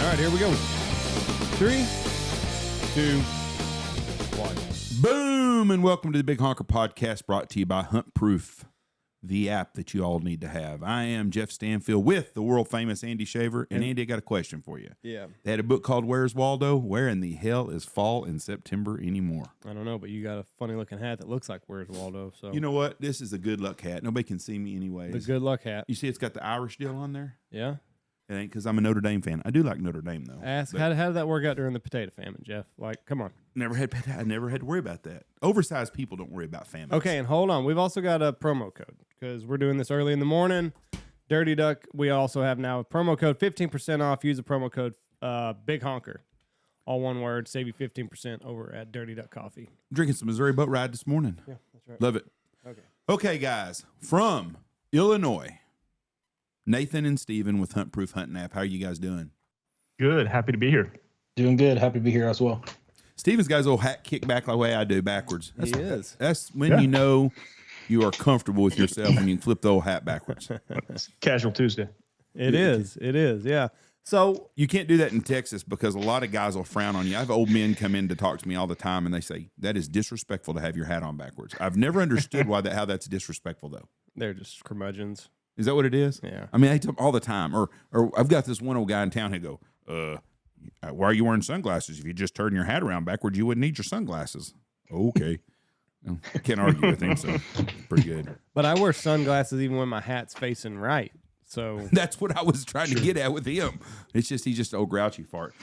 right, here we go. 3, 2, 1. Boom, and welcome to the Big Honker Podcast, brought to you by HuntProof, the app that you all need to have. I am Jeff Stanfield with the world-famous Andy Shaver. And Andy, I got a question for you. Yeah. They had a book called Where's Waldo? Where in the hell is fall in September anymore? I don't know, but you got a funny-looking hat that looks like Where's Waldo. So You know what? This is a good luck hat. Nobody can see me anyways. the good luck hat. You see it's got the Irish deal on there? Yeah. It ain't because I'm a Notre Dame fan. I do like Notre Dame, though. Ask, how did that work out during the potato famine, Jeff? Like, come on. I never had to worry about that. Oversized people don't worry about famines. Okay, and hold on. We've also got a promo code because we're doing this early in the morning. Dirty Duck, we also have now a promo code, 15% off. Use the promo code Big Honker. All one word, save you 15% over at Dirty Duck Coffee. I'm drinking some Missouri Boat Ride this morning. Yeah, that's right. Love it. Okay, guys. From Illinois, Nathan and Steven with HuntProof Hunting App. How are you guys doing? Good. Happy to be here. Doing good. Happy to be here as well. Steven's got his old hat kicked back the way I do, backwards. He is. That's when you know you are comfortable with yourself and you can flip the old hat backwards. Casual Tuesday. It is, yeah. So You can't do that in Texas because a lot of guys will frown on you. I have old men come in to talk to me all the time, and they say, that is disrespectful to have your hat on backwards. I've never understood how that's disrespectful, though. they're just curmudgeons. Is that what it is? Yeah. I mean, I tell them all the time. Or I've got this one old guy in town who go, why are you wearing sunglasses? If you just turn your hat around backwards, you wouldn't need your sunglasses. Okay. I can't argue with him, so pretty good. But I wear sunglasses even when my hat's facing right. So That's what I was trying to get at with him. It's just he's just an old grouchy fart.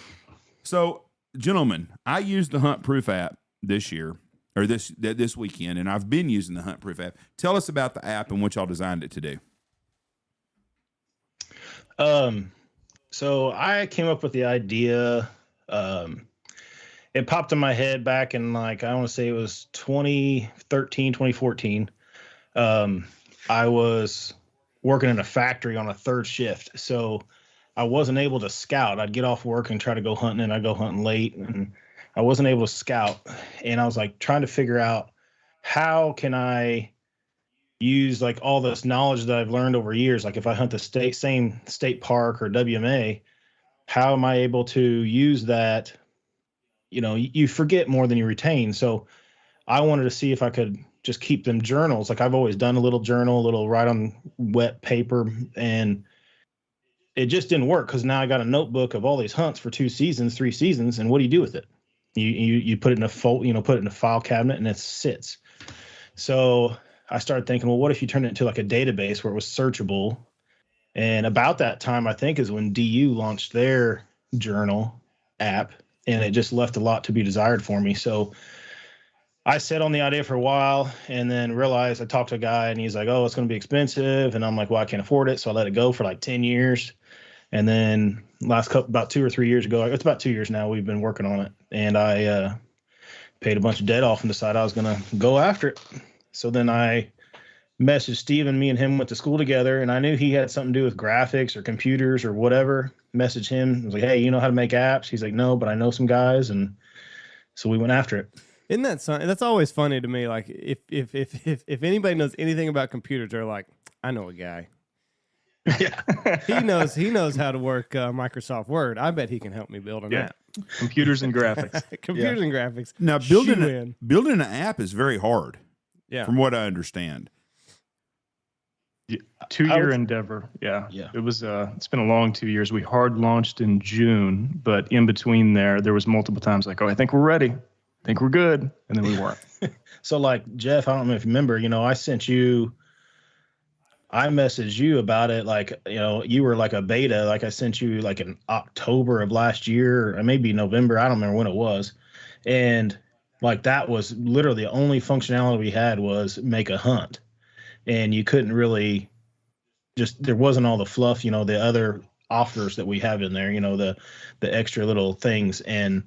So, gentlemen, I used the HuntProof app this year, or this weekend, and I've been using the HuntProof app. Tell us about the app and what y'all designed it to do. So I came up with the idea. It popped in my head back in I want to say it was 2013, 2014. I was working in a factory on a third shift. So I wasn't able to scout. I'd get off work and try to go hunting, and I'd go hunting late, and I wasn't able to scout. And I was trying to figure out how can I use all this knowledge that I've learned over years. If I hunt the same state park or WMA, how am I able to use that? You forget more than you retain. So I wanted to see if I could just keep them journals. I've always done a little journal, a little write on wet paper, and it just didn't work because now I got a notebook of all these hunts for 2 seasons, 3 seasons. And what do you do with it? You put it in a put it in a file cabinet, and it sits. So I started thinking, well, what if you turned it into a database where it was searchable? And about that time, I think, is when DU launched their journal app, and it just left a lot to be desired for me. So I sat on the idea for a while and then realized I talked to a guy, and he's like, oh, it's going to be expensive. And I'm like, well, I can't afford it. So I let it go for 10 years. And then about 2 or 3 years ago, it's about 2 years now, we've been working on it. And I paid a bunch of debt off and decided I was going to go after it. So then I messaged Steven. Me and him went to school together, and I knew he had something to do with graphics or computers or whatever. Messaged him. I was like, hey, you know how to make apps? He's like, no, but I know some guys. And so we went after it. Isn't that that's always funny to me? If anybody knows anything about computers, they're like, I know a guy. Yeah. he knows how to work Microsoft Word. I bet he can help me build an app. Computers and graphics. Computers and graphics. Now, building an app is very hard. Yeah. From what I understand. 2-year endeavor. Yeah. It was it's been a long 2 years. We hard launched in June, but in between there was multiple times I think we're ready. I think we're good. And then we weren't. So Jeff, I don't know if you remember, I messaged you about it. You were a beta. I sent you in October of last year, or maybe November. I don't remember when it was. And that was literally the only functionality we had was make a hunt. And you couldn't really there wasn't all the fluff, the other offers that we have in there, the extra little things. And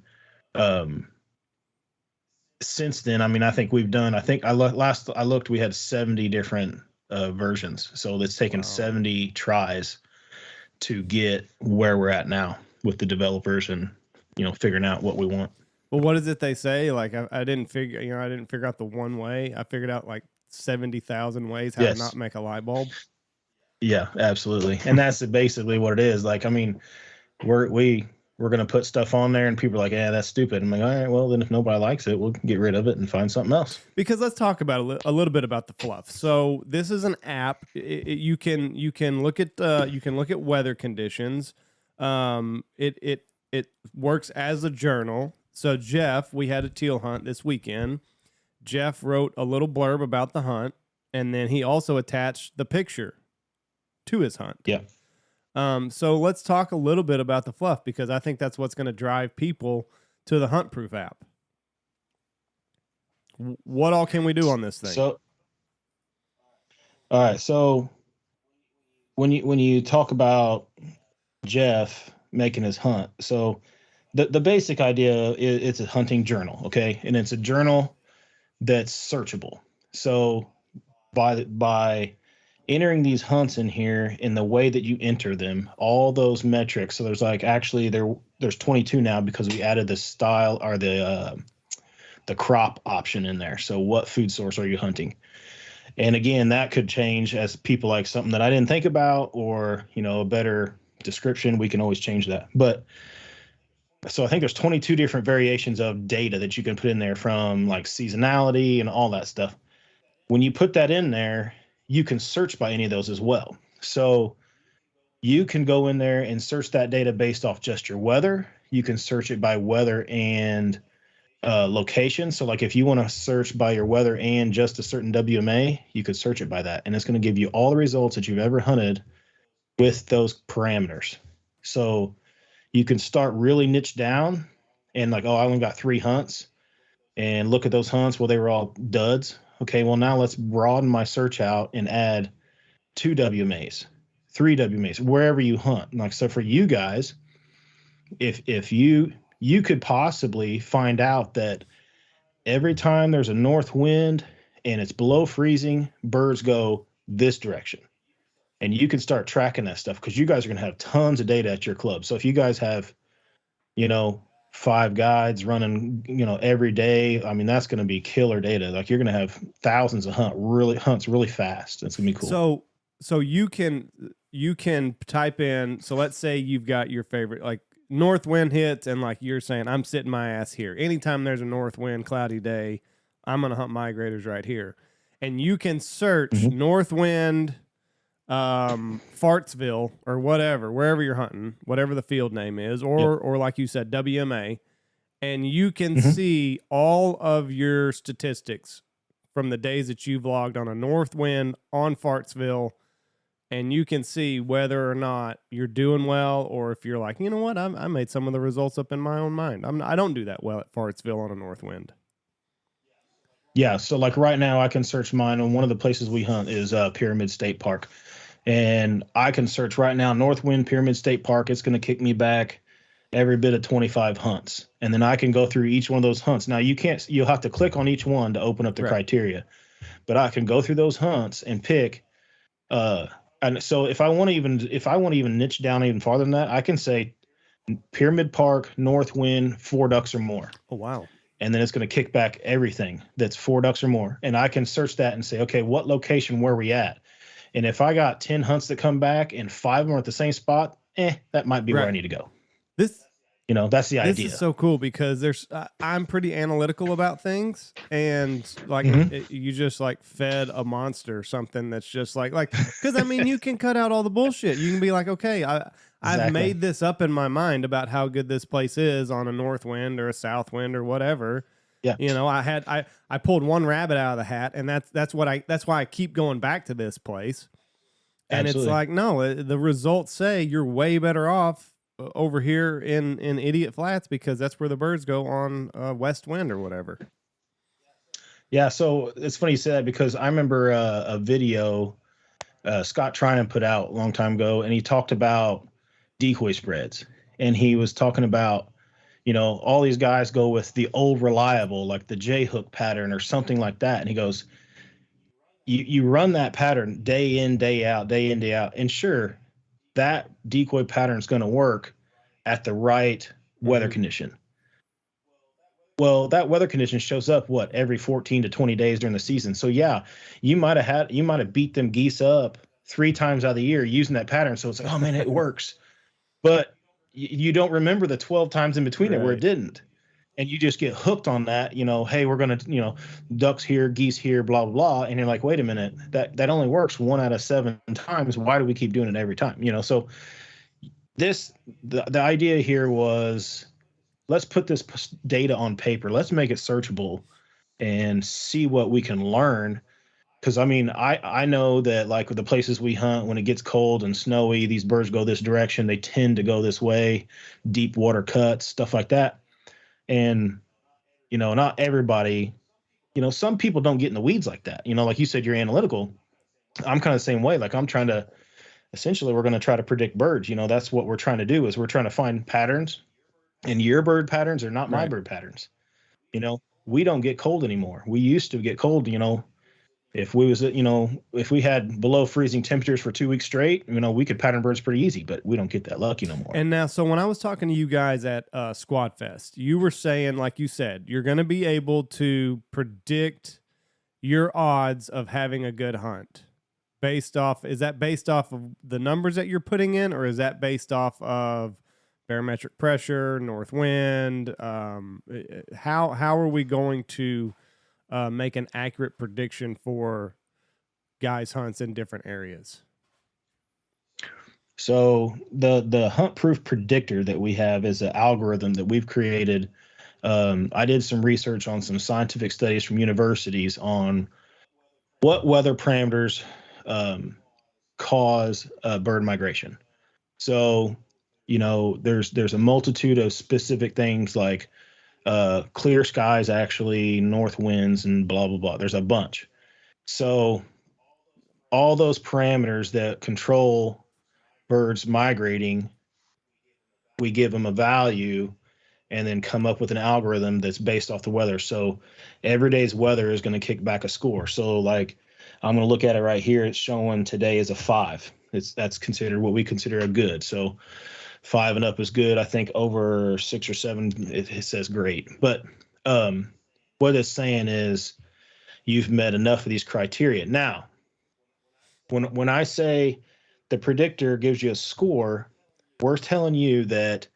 since then, I think we've done, I looked, we had 70 different versions. So it's taken 70 tries to get where we're at now with the developers and, figuring out what we want. Well, what is it they say? I didn't figure out the one way. I figured out 70,000 ways how to not make a light bulb. Yeah, absolutely. And that's basically what it is. we're going to put stuff on there, and people are like, yeah, that's stupid. I'm like, all right, well, then if nobody likes it, we'll get rid of it and find something else. Because let's talk about a little bit about the fluff. So this is an app. You can look at weather conditions. It works as a journal. So Jeff, we had a teal hunt this weekend. Jeff wrote a little blurb about the hunt, and then he also attached the picture to his hunt. Yeah. So let's talk a little bit about the fluff, because I think that's what's going to drive people to the HuntProof app. What all can we do on this thing? So, all right. So when you talk about Jeff making his hunt, so the basic idea is it's a hunting journal, okay, and it's a journal that's searchable. So by entering these hunts in here in the way that you enter them, all those metrics. So there's there's 22 now because we added the style or the crop option in there. So what food source are you hunting? And again, that could change as people like something that I didn't think about, or, a better description. We can always change that. But so I think there's 22 different variations of data that you can put in there, from like seasonality and all that stuff. When you put that in there, you can search by any of those as well. So you can go in there and search that data based off just your weather. You can search it by weather and location. So like if you want to search by your weather and just a certain WMA, you could search it by that. And it's going to give you all the results that you've ever hunted with those parameters. So you can start really niche down and like, I only got 3 hunts, and look at those hunts. Well, they were all duds. Okay, well, now let's broaden my search out and add 2 WMAs, 3 WMAs, wherever you hunt. Like, so for you guys, if you could possibly find out that every time there's a north wind and it's below freezing, birds go this direction. And you can start tracking that stuff, because you guys are going to have tons of data at your club. So if you guys have, 5 guides running, every day, I mean, that's going to be killer data. Like, you're going to have thousands of hunts really fast. That's going to be cool. So you can type in, so let's say you've got your favorite, like north wind hits, and like you're saying, I'm sitting my ass here. Anytime there's a north wind, cloudy day, I'm going to hunt migrators right here. And you can search north wind, Fartsville or whatever, wherever you're hunting, whatever the field name is, or like you said, WMA, and you can see all of your statistics from the days that you've logged on a north wind on Fartsville, and you can see whether or not you're doing well, or if you're like, you know what, I made some of the results up in my own mind. I don't do that well at Fartsville on a north wind. Yeah, so like right now I can search mine, and one of the places we hunt is Pyramid State Park. And I can search right now, North Wind Pyramid State Park. It's going to kick me back every bit of 25 hunts. And then I can go through each one of those hunts. Now you'll have to click on each one to open up the criteria, but I can go through those hunts and pick. And so if I want to even niche down even farther than that, I can say Pyramid Park, North Wind, 4 ducks or more. Oh, wow. And then it's going to kick back everything that's 4 ducks or more. And I can search that and say, okay, what location, where are we at? And if I got 10 hunts that come back and 5 of them are at the same spot, that might be where I need to go. That's the idea. This is so cool, because I'm pretty analytical about things, and like you just like fed a monster something that's just like because I mean, you can cut out all the bullshit. You can be like, okay, I've made this up in my mind about how good this place is on a north wind or a south wind or whatever. Yeah. I pulled one rabbit out of the hat, and that's why I keep going back to this place. And Absolutely. It's like, no, the results say you're way better off over here in Idiot Flats, because that's where the birds go on west wind or whatever. Yeah. So it's funny you say that, because I remember a video Scott Tryon put out a long time ago, and he talked about decoy spreads, and he was talking about, all these guys go with the old reliable, like the J hook pattern or something like that. And he goes, you run that pattern day in, day out. And sure, that decoy pattern is going to work at the right weather condition. Well, that weather condition shows up every 14 to 20 days during the season. So yeah, you might have beat them geese up 3 times out of the year using that pattern. So it's like, oh man, it works. But you don't remember the 12 times in between it where it didn't. And you just get hooked on that, hey, we're going to, ducks here, geese here, blah, blah, blah. And you're like, wait a minute, that only works 1 out of 7 times. Why do we keep doing it every time? So the idea here was, let's put this data on paper. Let's make it searchable and see what we can learn. Because, I know that, like, with the places we hunt, when it gets cold and snowy, these birds go this direction. They tend to go this way, deep water cuts, stuff like that. And, not everybody, some people don't get in the weeds like that. Like you said, you're analytical. I'm kind of the same way. Like, I'm trying to, essentially, we're going to try to predict birds. That's what we're trying to do, is we're trying to find patterns. And your bird patterns are not my bird patterns. We don't get cold anymore. We used to get cold, if we was, if we had below freezing temperatures for 2 weeks straight, we could pattern birds pretty easy, but we don't get that lucky no more. And now, so when I was talking to you guys at Squad Fest, you were saying, like you said, you're going to be able to predict your odds of having a good hunt is that based off of the numbers that you're putting in, or is that based off of barometric pressure, north wind? How are we going to make an accurate prediction for guys' hunts in different areas? So the HuntProof predictor that we have is an algorithm that we've created. I did some research on some scientific studies from universities on what weather parameters cause bird migration. So, there's a multitude of specific things like clear skies, actually, north winds, and blah, blah, blah. There's a bunch. So all those parameters that control birds migrating, we give them a value and then come up with an algorithm that's based off the weather. So every day's weather is going to kick back a score. So, like, I'm going to look at it right here. It's showing today is a 5. That's considered what we consider a good. So 5 and up is good. I think over 6 or 7, it says great. But what it's saying is you've met enough of these criteria. Now, when I say the predictor gives you a score, we're telling you that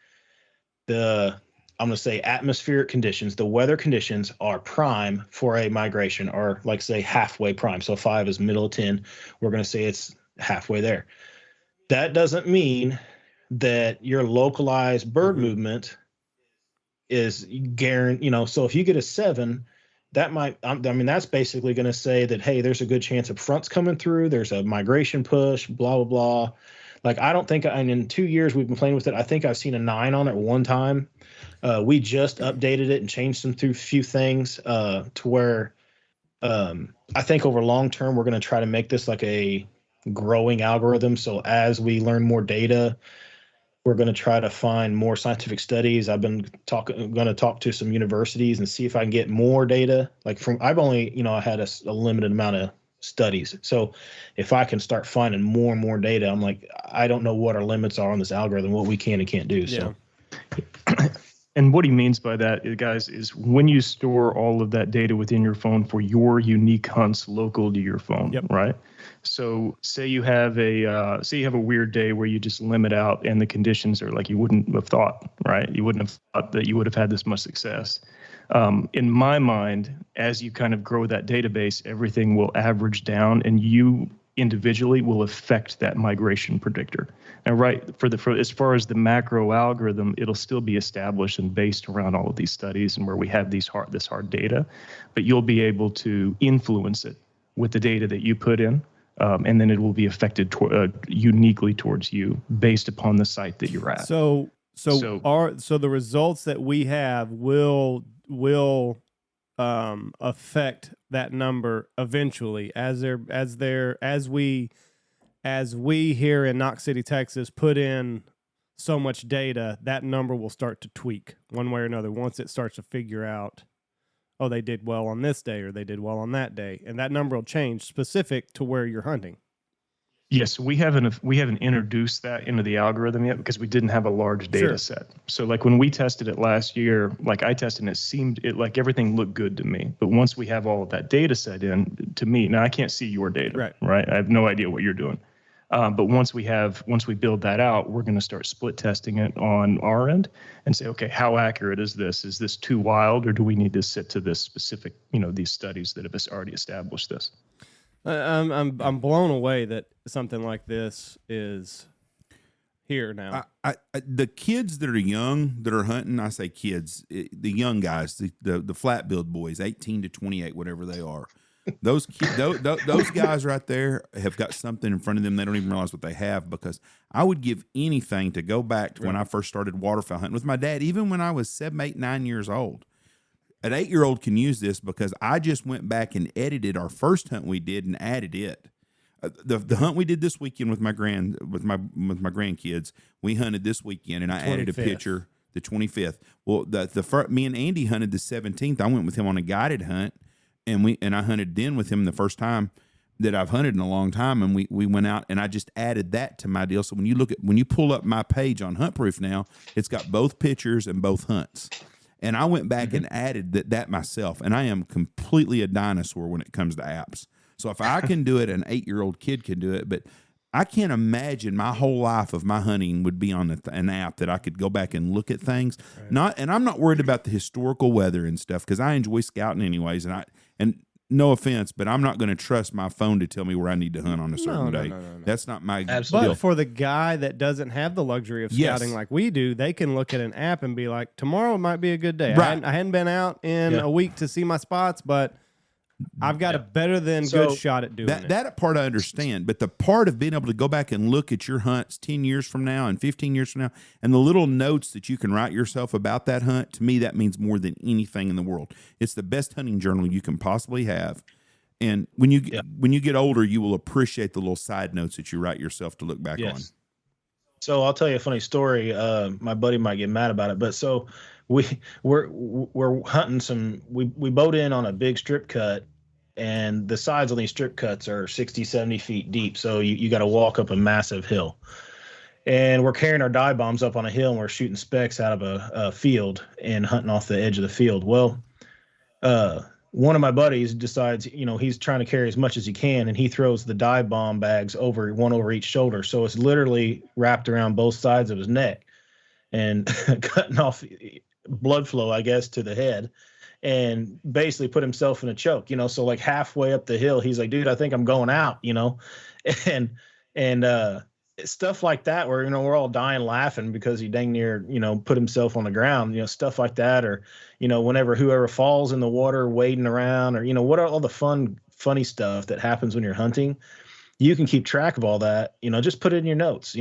I'm going to say atmospheric conditions, the weather conditions are prime for a migration, or like say halfway prime. So 5 is middle of 10. We're going to say it's halfway there. That doesn't mean that your localized bird movement is guaranteed. So if you get a 7, that might, that's basically going to say that, hey, there's a good chance of fronts coming through. There's a migration push, blah, blah, blah. Like, I don't think, and in 2 years we've been playing with it, I think I've seen a 9 on it one time. We just updated it and changed some through a few things to where I think over long term, we're going to try to make this like a growing algorithm. So as we learn more data, we're going to try to find more scientific studies. I've been going to talk to some universities and see if I can get more data. Like, I've only, I had a limited amount of studies. So if I can start finding more and more data, I'm like, I don't know what our limits are on this algorithm, what we can and can't do. Yeah. So. And what he means by that, guys, is when you store all of that data within your phone for your unique hunts local to your phone, right? So say you have a weird day where you just limit out and the conditions are like you wouldn't have thought, right? You wouldn't have thought that you would have had this much success. In my mind, as you kind of grow that database, everything will average down and you individually will affect that migration predictor. And for as far as the macro algorithm, it'll still be established and based around all of these studies and where we have this hard data, but you'll be able to influence it with the data that you put in, and then it will be affected uniquely towards you based upon the site that you're at. So the results that we have will affect that number eventually as we here in Knox City, Texas, put in so much data, that number will start to tweak one way or another once it starts to figure out, oh, they did well on this day or they did well on that day, and that number will change specific to where you're hunting. Yes, we haven't introduced that into the algorithm yet because we didn't have a large data set. So like when we tested it last year, like I tested and it like everything looked good to me. But once we have all of that data set in, to me, now I can't see your data, right? I have no idea what you're doing. But once we build that out, we're going to start split testing it on our end and say, okay, how accurate is this? Is this too wild, or do we need to sit to this specific, these studies that have already established this? I'm blown away that something like this is here now. The kids that are young that are hunting, I say kids, the young guys, the flat build boys, 18 to 28, whatever they are. Those those guys right there have got something in front of them they don't even realize what they have, because I would give anything to go back to when I first started waterfowl hunting with my dad, even when I was 7, 8, 9 years old. An 8-year-old can use this because I just went back and edited our first hunt we did and added it. The hunt we did this weekend with my grandkids, we hunted this weekend, and I added a picture the 25th. Well, me and Andy hunted the 17th. I went with him on a guided hunt, and I hunted then with him the first time that I've hunted in a long time, and we went out, and I just added that to my deal. So when you pull up my page on HuntProof now, it's got both pictures and both hunts. And I went back and added that myself, and I am completely a dinosaur when it comes to apps. So if I can do it, an 8-year-old kid can do it. But I can't imagine my whole life of my hunting would be on an app that I could go back and look at things. Right. And I'm not worried about the historical weather and stuff, because I enjoy scouting anyways. And no offense, but I'm not going to trust my phone to tell me where I need to hunt on a certain day. No. That's not my Absolutely. But for the guy that doesn't have the luxury of scouting like we do, they can look at an app and be like, tomorrow might be a good day. Right. I hadn't been out in a week to see my spots, but I've got a better than good shot at doing it. That part I understand, but the part of being able to go back and look at your hunts 10 years from now and 15 years from now, and the little notes that you can write yourself about that hunt, to me, that means more than anything in the world. It's the best hunting journal you can possibly have. And when you get older, you will appreciate the little side notes that you write yourself to look back on. So I'll tell you a funny story. My buddy might get mad about it, but so we're hunting we boat in on a big strip cut, and the sides on these strip cuts are 60, 70 feet deep. So you got to walk up a massive hill, and we're carrying our dive bombs up on a hill, and we're shooting specks out of a field and hunting off the edge of the field. Well, one of my buddies decides, he's trying to carry as much as he can, and he throws the dive bomb bags one over each shoulder. So it's literally wrapped around both sides of his neck and cutting off blood flow, I guess, to the head, and basically put himself in a choke, so like halfway up the hill, he's like, dude, I think I'm going out, and stuff like that, where, we're all dying laughing because he dang near, put himself on the ground, stuff like that. Or, whenever whoever falls in the water wading around, or, what are all the funny stuff that happens when you're hunting, you can keep track of all that, just put it in your notes,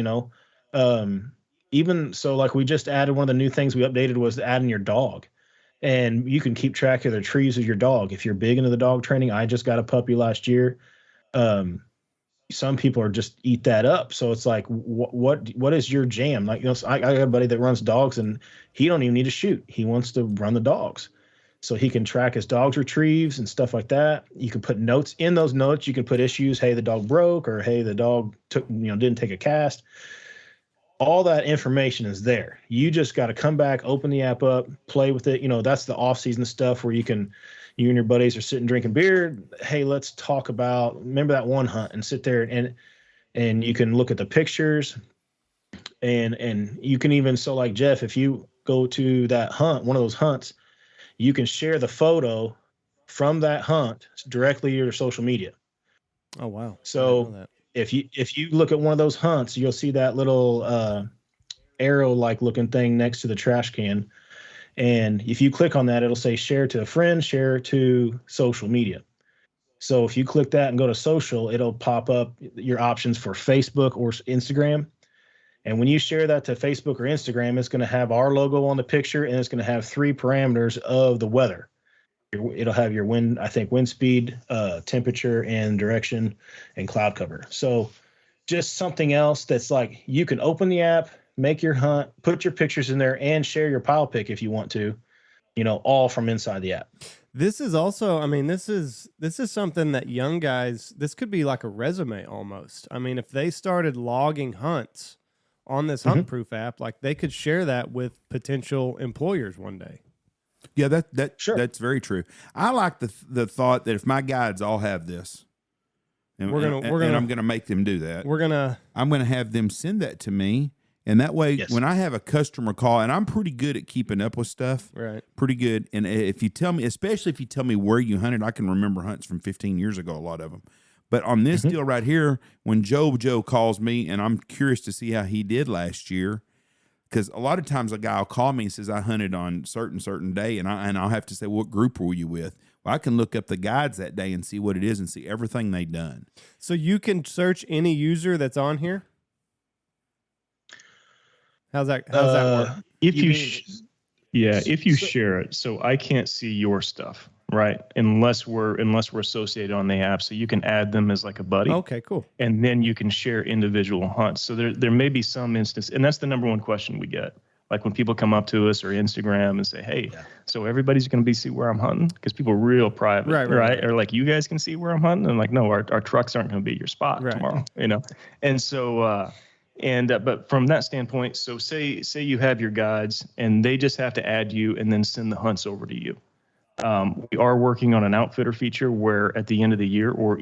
even so, like, we just added one of the new things we updated was adding your dog, and you can keep track of the trees of your dog. If you're big into the dog training, I just got a puppy last year. Some people are just eat that up. So it's like, what is your jam? Like, I got a buddy that runs dogs, and he don't even need to shoot. He wants to run the dogs, so he can track his dog's retrieves and stuff like that. You can put notes in those notes. You can put issues. Hey, the dog broke, or hey, the dog didn't take a cast. All that information is there. You just got to come back, open the app up, play with it. That's the off-season stuff where you and your buddies are sitting drinking beer. Hey, let's talk about, remember that one hunt, and sit there and you can look at the pictures, and you can even, so like Jeff, if you go to that hunt, one of those hunts, you can share the photo from that hunt directly to your social media. Oh, wow. So if you look at one of those hunts, you'll see that little arrow-like looking thing next to the trash can. And if you click on that, it'll say share to a friend, share to social media. So if you click that and go to social, it'll pop up your options for Facebook or Instagram. And when you share that to Facebook or Instagram, it's going to have our logo on the picture, and it's going to have 3 parameters of the weather. It'll have your wind speed, temperature, and direction, and cloud cover. So just something else that's like, you can open the app, make your hunt, put your pictures in there, and share your pile pick if you want to, all from inside the app. This is also, this is something that young guys, this could be like a resume almost. If they started logging hunts on this HuntProof app, like, they could share that with potential employers one day. Yeah, that's very true. I like the thought that if my guides all have this, And, We're gonna and I'm going to make them do that. I'm going to have them send that to me. And that way, when I have a customer call, and I'm pretty good at keeping up with stuff, right? Pretty good. And if you tell me, especially if you tell me where you hunted, I can remember hunts from 15 years ago, a lot of them. But on this deal right here, when Joe calls me, and I'm curious to see how he did last year, because a lot of times a guy will call me and says, I hunted on certain day, and I'll have to say, what group were you with? Well, I can look up the guides that day and see what it is and see everything they done. So you can search any user that's on here? How's that work? If you share it, so I can't see your stuff, right? Unless we're associated on the app, so you can add them as like a buddy. Okay, cool. And then you can share individual hunts. So there may be some instance, and that's the number one question we get. Like when people come up to us or Instagram and say, "Hey, so everybody's going to see where I'm hunting," because people are real private, right? Or like, you guys can see where I'm hunting, and like, no, our trucks aren't going to be at your spot tomorrow, And so. But from that standpoint, so say you have your guides and they just have to add you and then send the hunts over to you. We are working on an outfitter feature where at the end of the year or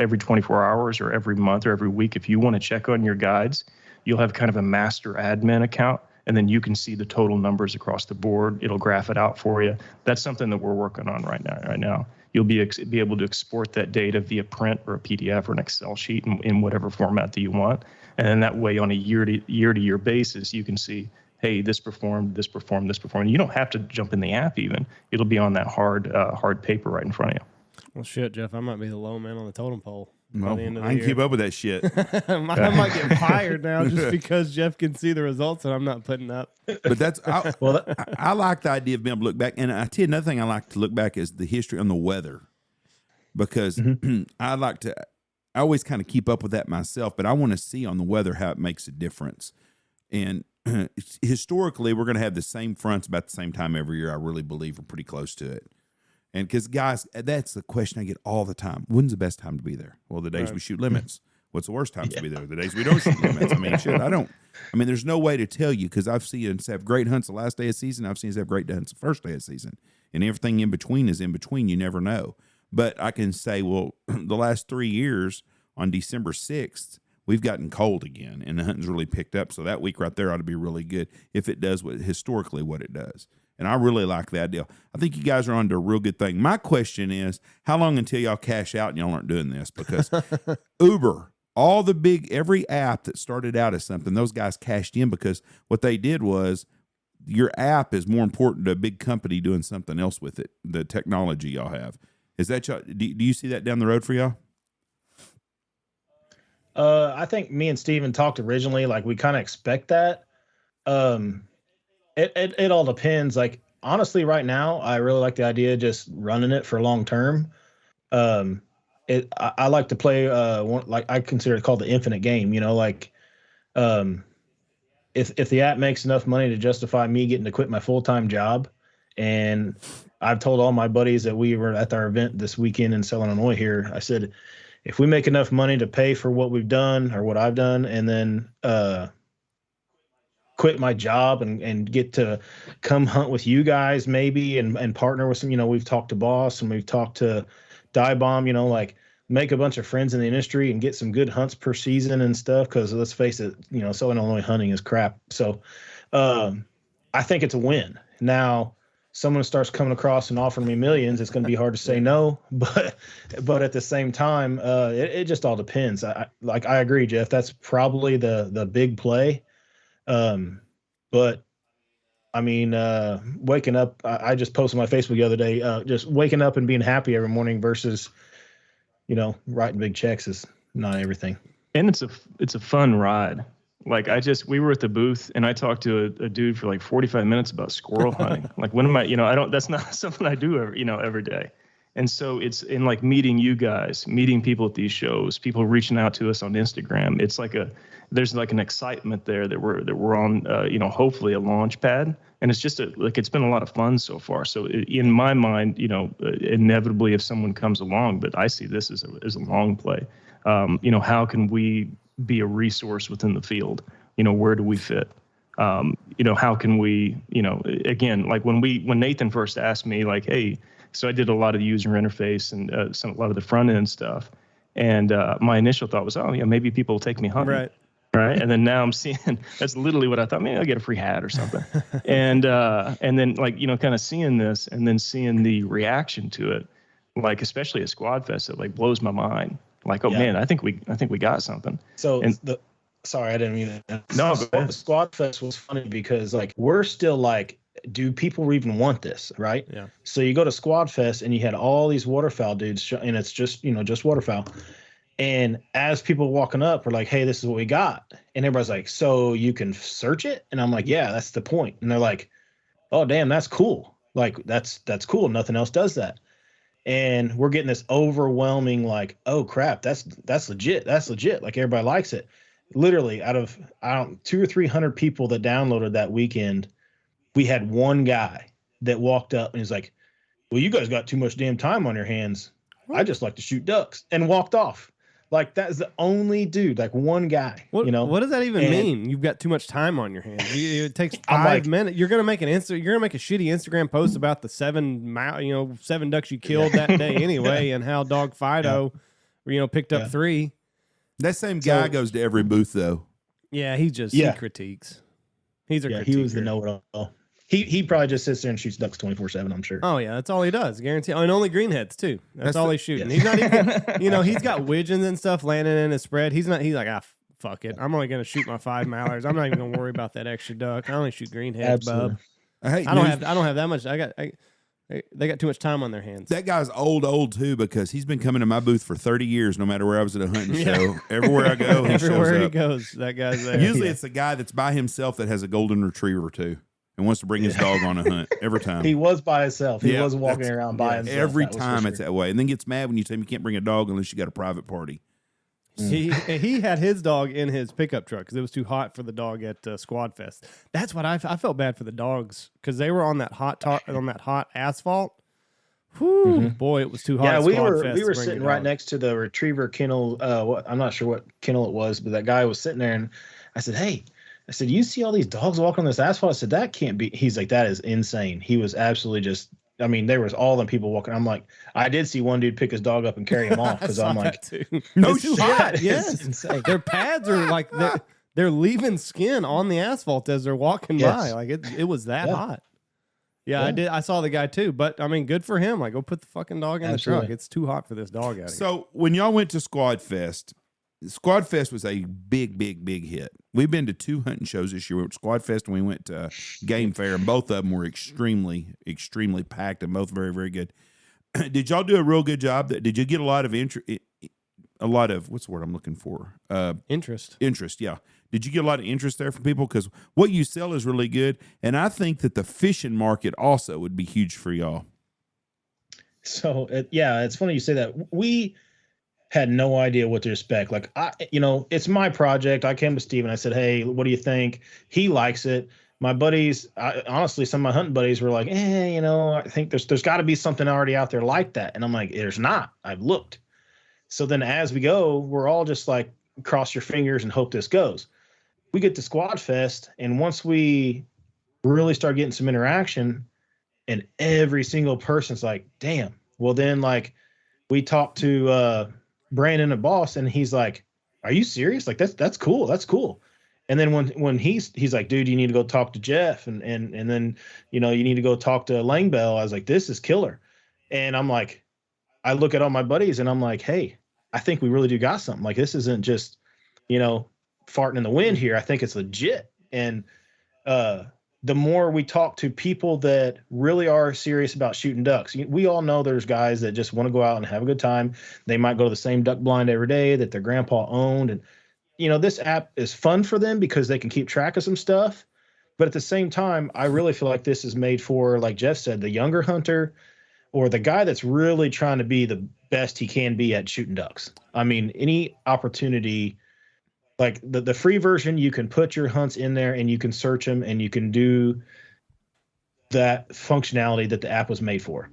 every 24 hours or every month or every week, if you want to check on your guides, you'll have kind of a master admin account, and then you can see the total numbers across the board. It'll graph it out for you. That's something that we're working on right now. You'll be able to export that data via print or a PDF or an Excel sheet in whatever format that you want. And then that way, on a year-to-year basis, you can see, hey, this performed. You don't have to jump in the app even. It'll be on that hard paper right in front of you. Well, shit, Jeff, I might be the low man on the totem pole. Well, by the end of the I can year. keep up with that shit. I might get fired now just because Jeff can see the results and I'm not putting up. But I like the idea of being able to look back. And I tell you another thing I like to look back is the history on the weather, because I always kind of keep up with that myself, but I want to see on the weather how it makes a difference. And historically, we're going to have the same fronts about the same time every year. I really believe we're pretty close to it. And because, guys, that's the question I get all the time. When's the best time to be there? Well, the days we shoot limits. What's the worst times to be there? The days we don't shoot limits. I mean, there's no way to tell you, because I've seen us have great hunts the last day of season. I've seen us have great hunts the first day of season. And everything in between is in between. You never know. But I can say, well, the last 3 years on December 6th, we've gotten cold again, and the hunting's really picked up. So that week right there ought to be really good if it does historically what it does. And I really like that deal. I think you guys are onto a real good thing. My question is, how long until y'all cash out and y'all aren't doing this? Because Uber, every app that started out as something, those guys cashed in, because what they did was, your app is more important to a big company doing something else with it, the technology y'all have. Is that y'all, do you see that down the road for y'all? I think me and Steven talked originally, like we kind of expect that. It all depends. Like, honestly, right now, I really like the idea of just running it for long term. I like to play like I consider it called the infinite game. Like, if the app makes enough money to justify me getting to quit my full-time job, and I've told all my buddies that we were at our event this weekend in Southern Illinois here, I said, if we make enough money to pay for what we've done or what I've done, and then quit my job and get to come hunt with you guys maybe and partner with some, we've talked to Boss and we've talked to Die Bomb, like make a bunch of friends in the industry and get some good hunts per season and stuff. Cause let's face it, Southern Illinois hunting is crap. So I think it's a win. Now, someone starts coming across and offering me millions, it's going to be hard to say no, but at the same time, it just all depends. I agree, Jeff, that's probably the big play. But I mean, waking up, I just posted on my Facebook the other day, just waking up and being happy every morning versus, writing big checks is not everything. And it's a fun ride. Like we were at the booth and I talked to a dude for like 45 minutes about squirrel hunting. Like, when am I, that's not something I do every day. And so it's in like meeting you guys, meeting people at these shows, people reaching out to us on Instagram. It's like there's like an excitement there that we're on, hopefully a launch pad. And it's just it's been a lot of fun so far. So in my mind, inevitably if someone comes along, but I see this as a long play. How can we be a resource within the field? Where do we fit? How can we, again, like when Nathan first asked me, like, hey, so I did a lot of the user interface and a lot of the front end stuff. And my initial thought was, oh, yeah, maybe people will take me hunting. Right. And then now I'm seeing, that's literally what I thought, maybe I'll get a free hat or something. And then like, kind of seeing this and then seeing the reaction to it, like, especially at Squad Fest, it like blows my mind. Like, oh man, I think we got something. So sorry, I didn't mean that. No, Squad Fest was funny because like, we're still like, do people even want this? Right. Yeah. So you go to Squad Fest and you had all these waterfowl dudes and it's just, just waterfowl. And as people walking up, we're like, hey, this is what we got. And everybody's like, so you can search it? And I'm like, yeah, that's the point. And they're like, oh, damn, that's cool. Like, that's cool. Nothing else does that. And we're getting this overwhelming, like, oh, crap, that's legit. That's legit. Like, everybody likes it. Literally, out of 200 or 300 people that downloaded that weekend, we had one guy that walked up and he's like, well, you guys got too much damn time on your hands. I just like to shoot ducks, and walked off. Like, that's the only dude, like one guy. What does that even mean? You've got too much time on your hands. It takes 5 minutes. You're gonna make a shitty Instagram post about the 7 ducks you killed that day anyway, and how Dog Fido, picked up 3. That same guy goes to every booth though. Yeah, he critiques. He's a critiquer. He was the know-it-all. He probably just sits there and shoots ducks 24/7. I'm sure. Oh yeah, that's all he does. Guarantee. And only greenheads too. That's all he's shooting. He's not even. He's got widgeons and stuff landing in his spread. He's not. Fuck it. I'm only gonna shoot my 5 mallards. I'm not even gonna worry about that extra duck. I only shoot greenheads, bub. I don't have that much. They got too much time on their hands. That guy's old too, because he's been coming to my booth for 30 years. No matter where I was at a hunting show, everywhere I go, everywhere he up. goes, that guy's there. Usually, it's the guy that's by himself that has a golden retriever too, and wants to bring his dog on a hunt every time. He was by himself. He was walking around by himself. Every time it's that way, and then gets mad when you tell him you can't bring a dog unless you got a private party. He had his dog in his pickup truck because it was too hot for the dog at Squad Fest. That's what I felt bad for the dogs because they were on that hot asphalt. Whew, boy, it was too hot. Yeah, we were sitting right next to the retriever kennel. I'm not sure what kennel it was, but that guy was sitting there, and I said, "Hey," I said, "You see all these dogs walking on this asphalt?" I said, "That can't be." He's like, "That is insane." He was absolutely just. I mean, there was all them people walking. I'm like, I did see one dude pick his dog up and carry him off because I'm like, no shit. Yes, their pads are like they're leaving skin on the asphalt as they're walking by. Like it was that hot. Yeah, I did. I saw the guy too, but I mean, good for him. Like, go put the fucking dog in the truck. It's too hot for this dog out here. So when y'all went to Squad Fest was a big hit. We've been to 2 hunting shows this year. We went to Squad Fest and we went to Game Fair, and both of them were extremely packed and both very, very good. Did y'all do a real good job? Did you get a lot of interest? What's the word I'm looking for? Interest. Interest, yeah. Did you get a lot of interest there from people? Because what you sell is really good, and I think that the fishing market also would be huge for y'all. So it's funny you say that. We had no idea what to expect. Like, it's my project. I came to Steven. I said, "Hey, what do you think?" He likes it. My buddies, honestly, some of my hunting buddies were like, I think there's got to be something already out there like that. And I'm like, there's not. I've looked. So then as we go, we're all just like, cross your fingers and hope this goes. We get to Squad Fest, and once we really start getting some interaction, and every single person's like, damn. Well, then, like, we talked to Brandon at Boss, and he's like, are you serious? Like, that's cool. That's cool. And then when he's like, dude, you need to go talk to Jeff, and then, you need to go talk to Lang Bell. I was like, this is killer. And I'm like, I look at all my buddies, and I'm like, hey, I think we really do got something. Like, this isn't just, farting in the wind here. I think it's legit. And the more we talk to people that really are serious about shooting ducks, we all know there's guys that just want to go out and have a good time. They might go to the same duck blind every day that their grandpa owned. And, this app is fun for them because they can keep track of some stuff. But at the same time, I really feel like this is made for, like Jeff said, the younger hunter or the guy that's really trying to be the best he can be at shooting ducks. I mean, any opportunity. Like the free version, you can put your hunts in there and you can search them and you can do that functionality that the app was made for.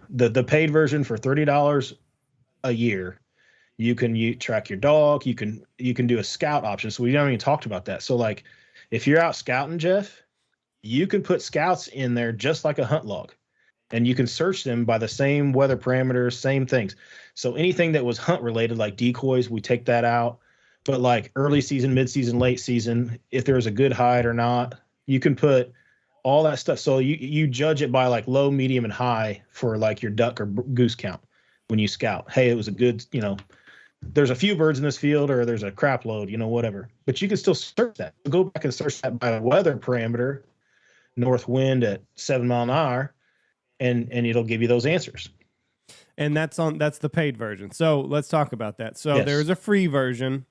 The paid version for $30 a year, you can track your dog. You can do a scout option. So we haven't even talked about that. So like if you're out scouting, Jeff, you can put scouts in there just like a hunt log. and you can search them by the same weather parameters, same things. So anything that was hunt related, like decoys, we take that out. But like early season, mid season, late season, if there's a good hide or not, you can put all that stuff. So you judge it by like low, medium, and high for like your duck or goose count when you scout. Hey, it was a good, there's a few birds in this field, or there's a crap load, whatever. But you can still search that. Go back and search that by weather parameter, north wind at 7 mile an hour, and it'll give you those answers. And that's the paid version. So let's talk about that. So Yes. there's a free version,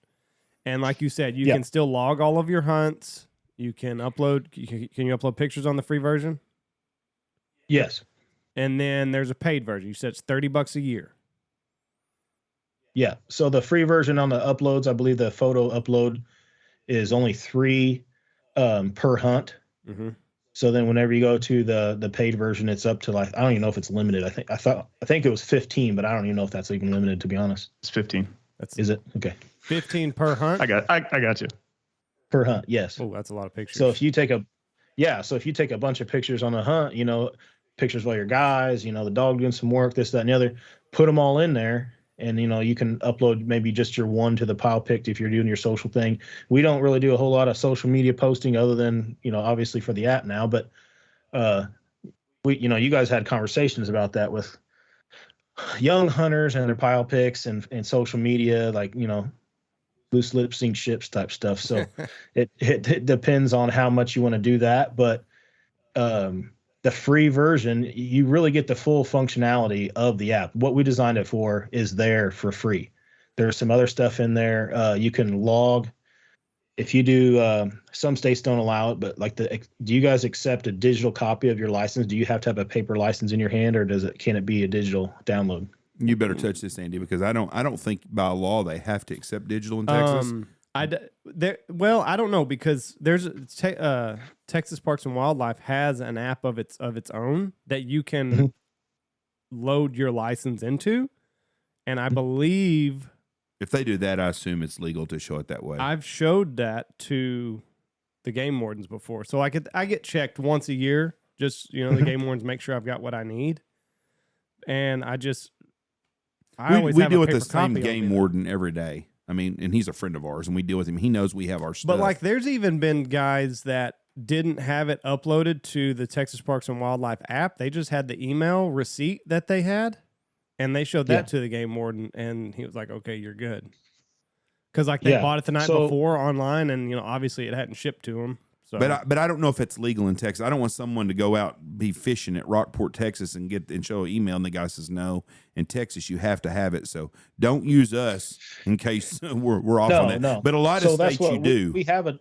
and like you said, you can still log all of your hunts. You can upload. Can you upload pictures on the free version? Yes. And then there's a paid version. You said it's $30 a year. Yeah. So the free version on the uploads, I believe the photo upload is only 3 per hunt. Mm-hmm. So then whenever you go to the paid version, it's up to like, I don't even know if it's limited. I think it was 15, but I don't even know if that's even limited, to be honest. It's 15. Is it? Okay. 15 per hunt? I got you. Per hunt, yes. Oh, that's a lot of pictures. So if you take a bunch of pictures on a hunt, pictures of all your guys, the dog doing some work, this, that, and the other, put them all in there. And, you can upload maybe just your one to the pile picked if you're doing your social thing. We don't really do a whole lot of social media posting other than, obviously for the app now. But, you guys had conversations about that with young hunters and their pile picks and social media, like, loose lip sync ships type stuff. So it depends on how much you want to do that. But the free version, you really get the full functionality of the app. What we designed it for is there for free. There's some other stuff in there. You can log. If you do, some states don't allow it, but like do you guys accept a digital copy of your license? Do you have to have a paper license in your hand, or can it be a digital download? You better touch this, Andy, because I don't think by law they have to accept digital in Texas. I don't know, because there's Texas Parks and Wildlife has an app of its own that you can load your license into, and I believe if they do that, I assume it's legal to show it that way. I've showed that to the game wardens before, so I get checked once a year. Just the game wardens make sure I've got what I need, and we deal with the same game warden every day. I mean, and he's a friend of ours, and we deal with him. He knows we have our stuff. But like, there's even been guys that didn't have it uploaded to the Texas Parks and Wildlife app. They just had the email receipt that they had, and they showed that to the game warden, and he was like, "Okay, you're good." Because like they bought it the night before online, and obviously it hadn't shipped to them. So. But I don't know if it's legal in Texas. I don't want someone to go out be fishing at Rockport, Texas, and show an email, and the guy says no. In Texas, you have to have it. So don't use us in case we're off on that. No. But a lot of states you do. We have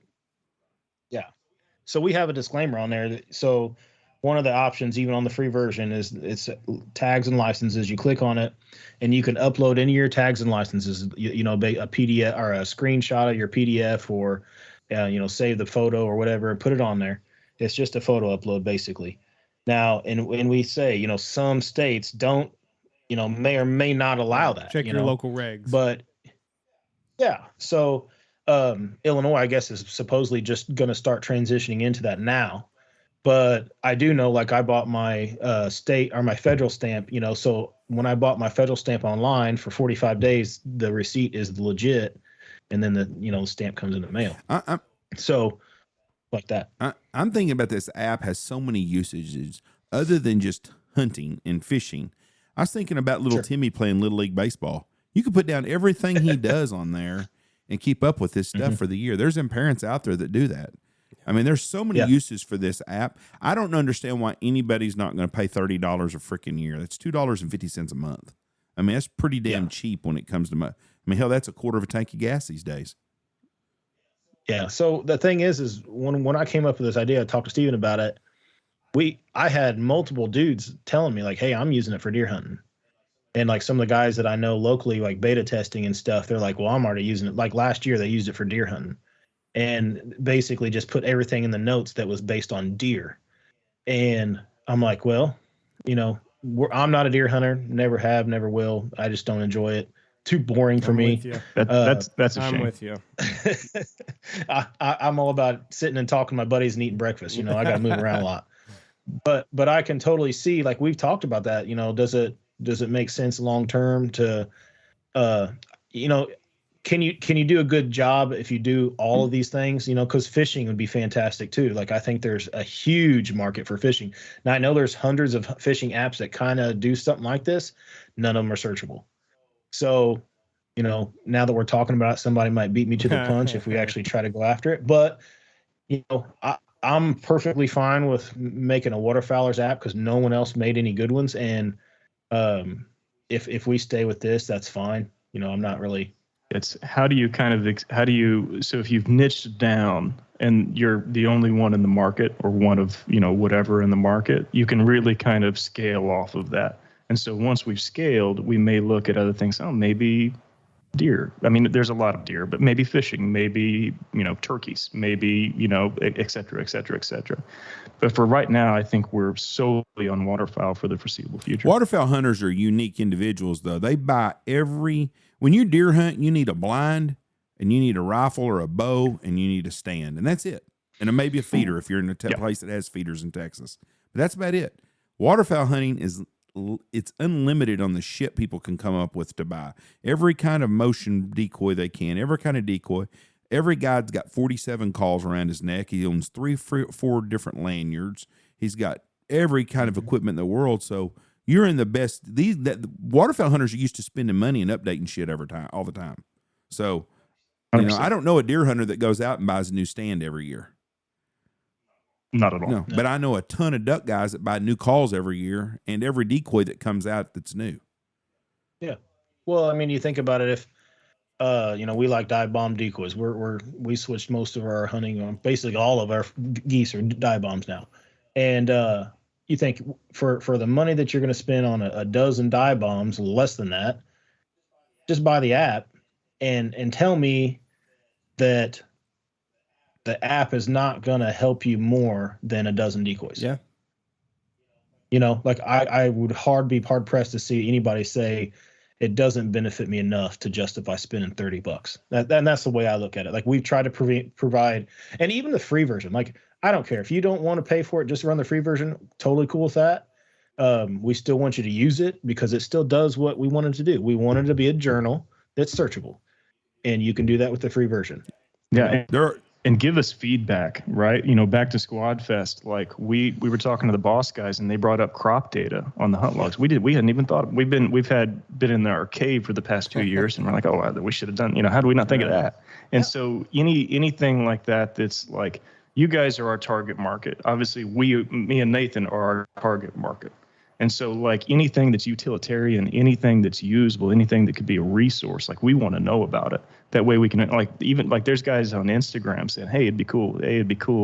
So we have a disclaimer on there. So one of the options, even on the free version, is it's tags and licenses. You click on it, and you can upload any of your tags and licenses. A PDF or a screenshot of your PDF, or save the photo or whatever and put it on there. It's just a photo upload, basically. Now, and we say, some states don't, may or may not allow that. Check your local regs. But yeah, so Illinois, I guess, is supposedly just going to start transitioning into that now. But I do know, like, I bought my state or my federal stamp, so when I bought my federal stamp online for 45 days, the receipt is legit. And then the stamp comes in the mail. So like that. I'm thinking about this app has so many usages other than just hunting and fishing. I was thinking about little Timmy playing Little League Baseball. You can put down everything he does on there and keep up with this stuff for the year. There's some parents out there that do that. I mean, there's so many uses for this app. I don't understand why anybody's not going to pay $30 a freaking year. That's $2.50 a month. I mean, that's pretty damn cheap when it comes to hell, that's a quarter of a tank of gas these days. Yeah. So the thing is when I came up with this idea, I talked to Steven about it. I had multiple dudes telling me like, "Hey, I'm using it for deer hunting." And like some of the guys that I know locally, like beta testing and stuff, they're like, "Well, I'm already using it." Like last year, they used it for deer hunting, and basically just put everything in the notes that was based on deer. And I'm like, well, I'm not a deer hunter, never have, never will. I just don't enjoy it. Too boring for me. That's a shame. I'm with you. I'm all about sitting and talking to my buddies and eating breakfast. I got to move around a lot. But I can totally see, like we've talked about that, does it make sense long term to you know can you do a good job if you do all of these things, because fishing would be fantastic too. Like I think there's a huge market for fishing. Now I know there's hundreds of fishing apps that kind of do something like this. None of them are searchable. So now that we're talking about it, somebody might beat me to the punch if we actually try to go after it. But I'm perfectly fine with making a waterfowlers app because no one else made any good ones. And if we stay with this, that's fine. I'm not really. It's so if you've niched down and you're the only one in the market or one of, whatever in the market, you can really kind of scale off of that. And so once we've scaled, we may look at other things. Oh, maybe deer. I mean, there's a lot of deer, but maybe fishing, maybe, turkeys, maybe, et cetera, et cetera, et cetera. But for right now, I think we're solely on waterfowl for the foreseeable future. Waterfowl hunters are unique individuals, though. They buy when you deer hunt, you need a blind and you need a rifle or a bow and you need a stand, and that's it. And maybe a feeder if you're in a place that has feeders in Texas. But that's about it. Waterfowl hunting it's unlimited on the shit people can come up with to buy. Every kind of motion decoy they can, every kind of decoy. Every guy's got 47 calls around his neck. He owns 4 different lanyards. He's got every kind of equipment in the world. So you're in the best. Waterfowl hunters are used to spending money and updating shit all the time. So, I don't know a deer hunter that goes out and buys a new stand every year. Not at all. No, but I know a ton of duck guys that buy new calls every year and every decoy that comes out that's new. Yeah. Well, I mean, you think about it, if we like dive bomb decoys. We switched most of our hunting on, basically all of our geese are dive bombs now. And you think for the money that you're going to spend on a dozen dive bombs, less than that, just buy the app and tell me that the app is not going to help you more than a dozen decoys. Yeah. Like I would be hard pressed to see anybody say it doesn't benefit me enough to justify spending $30. And that's the way I look at it. Like we've tried to provide, and even the free version, like I don't care if you don't want to pay for it, just run the free version. Totally cool with that. We still want you to use it because it still does what we wanted to do. We wanted to be a journal that's searchable, and you can do that with the free version. Yeah. And give us feedback, right? Back to Squad Fest, like we were talking to the boss guys and they brought up crop data on the hunt logs. We hadn't even thought. We've been in our cave for the past 2 years and we're like, oh, we should have done, how do we not think of that? And so anything like that, that's like, you guys are our target market. Obviously me and Nathan are our target market. And so like anything that's utilitarian, anything that's usable, anything that could be a resource, like we want to know about it. That way we can even there's guys on Instagram saying, hey, it'd be cool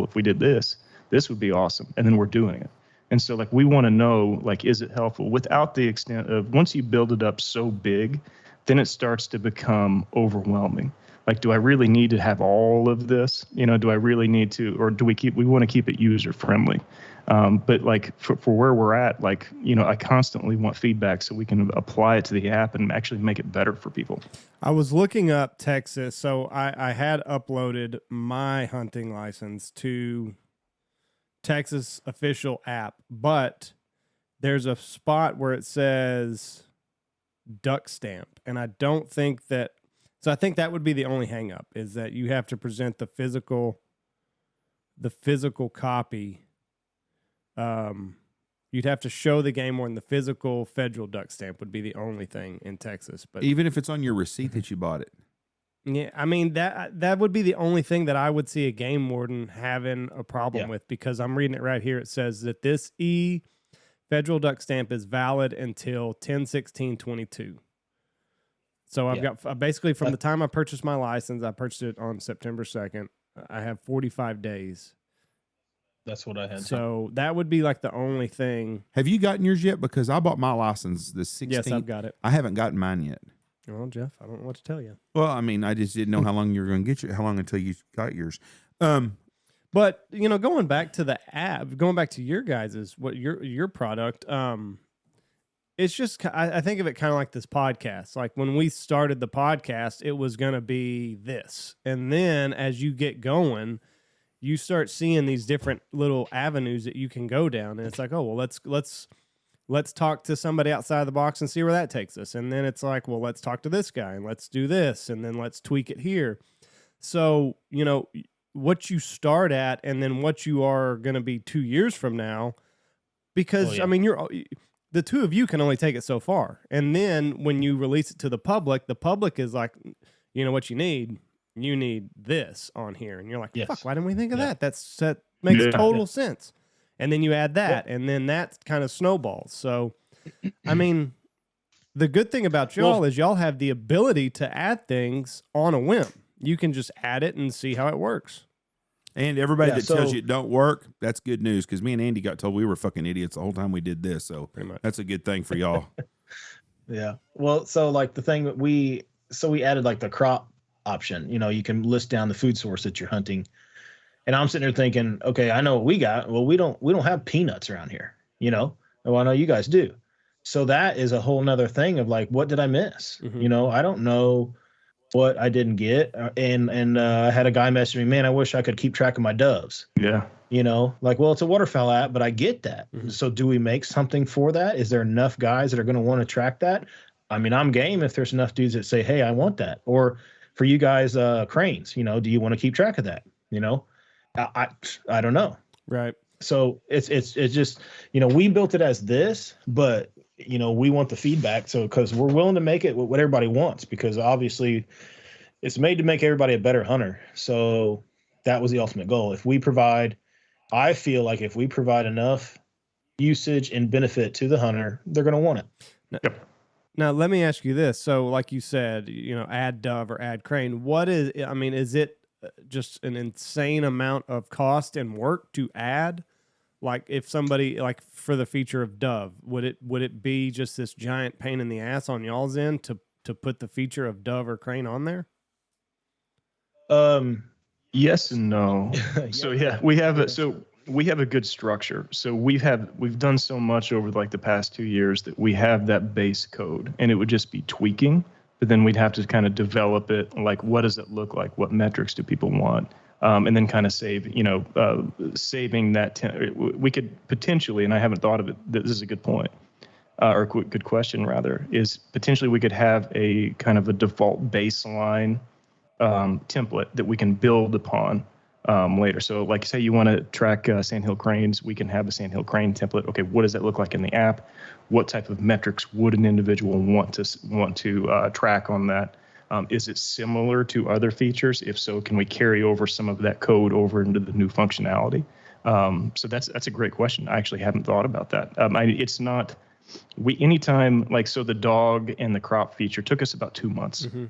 if we did this. This would be awesome. And then we're doing it. And so like we want to know, like, is it helpful without the extent of once you build it up so big, then it starts to become overwhelming. Like, do I really need to have all of this? Do I really need to, or do we want to keep it user friendly? But like for where we're at, like, I constantly want feedback so we can apply it to the app and actually make it better for people. I was looking up Texas. So I had uploaded my hunting license to Texas official app, but there's a spot where it says duck stamp. And I don't think that, so I think that would be the only hang up, is that you have to present the physical copy. You'd have to show the game warden the physical federal duck stamp would be the only thing in Texas. But even if it's on your receipt that you bought it. Yeah, I mean that would be the only thing that I would see a game warden having a problem with, because I'm reading it right here. It says that this federal duck stamp is valid until 10/16/22. So I've got basically from the time I purchased my license, I purchased it on September 2nd. I have 45 days. That's what I had. So that would be like the only thing. Have you gotten yours yet? Because I bought my license the 16th. Yes, I've got it. I haven't gotten mine yet. Well, Jeff, I don't know what to tell you. Well, I mean, I just didn't know how long you were going to get how long until you got yours. But going back to the app, going back to your guys's, your product, it's just, I think of it kind of like this podcast. Like when we started the podcast, it was going to be this, and then as you get going, you start seeing these different little avenues that you can go down, and it's like, oh well, let's talk to somebody outside the box and see where that takes us. And then it's like, well, let's talk to this guy and let's do this, and then let's tweak it here. So, you know, what you start at and then what you are going to be 2 years from now, because I mean, the two of you can only take it so far. And then when you release it to the public is like, you know what you need? You need this on here. And you're like, fuck, why didn't we think of that? That makes total sense. And then you add that, and then that kind of snowballs. So, I mean, the good thing about y'all is y'all have the ability to add things on a whim. You can just add it and see how it works. And everybody that tells you it don't work, that's good news, because me and Andy got told we were fucking idiots the whole time we did this. So that's a good thing for y'all. Yeah. Well, so like the thing that we added like the crop option. You know, you can list down the food source that you're hunting. And I'm sitting there thinking, okay, I know what we got. Well, we don't have peanuts around here, you know. Well, I know you guys do. So that is a whole nother thing of like, what did I miss? Mm-hmm. You know, I don't know what I didn't get. And I had a guy message me, man, I wish I could keep track of my doves. Yeah. You know, like, well, it's a waterfowl app, but I get that. Mm-hmm. So do we make something for that? Is there enough guys that are going to want to track that? I mean, I'm game if there's enough dudes that say, hey, I want that. Or for you guys, cranes, you know, do you want to keep track of that? You know, I don't know. Right. So it's just, you know, we built it as this, but you know, we want the feedback. So, cause we're willing to make it what everybody wants, because obviously it's made to make everybody a better hunter. So that was the ultimate goal. I feel like if we provide enough usage and benefit to the hunter, they're going to want it. Now, let me ask you this. So like you said, you know, add dove or add crane. Is it just an insane amount of cost and work to add? Like if somebody, like for the feature of dove, would it be just this giant pain in the ass on y'all's end to put the feature of dove or crane on there? Yes and no. So yeah, we have a good structure. So we've done so much over like the past 2 years that we have that base code, and it would just be tweaking, but then we'd have to kind of develop it. Like, what does it look like? What metrics do people want? And then kind of saving that. We could potentially, and I haven't thought of it, this is a good point, or a good question rather, is potentially we could have a kind of a default baseline template that we can build upon later. So like say you want to track sandhill cranes, we can have a sandhill crane template. Okay, what does that look like in the app? What type of metrics would an individual want to track on that? Is it similar to other features? If so, can we carry over some of that code over into the new functionality? So that's a great question. I actually haven't thought about that. It's not anytime like, so the dog and the crop feature took us about 2 months. Mm-hmm.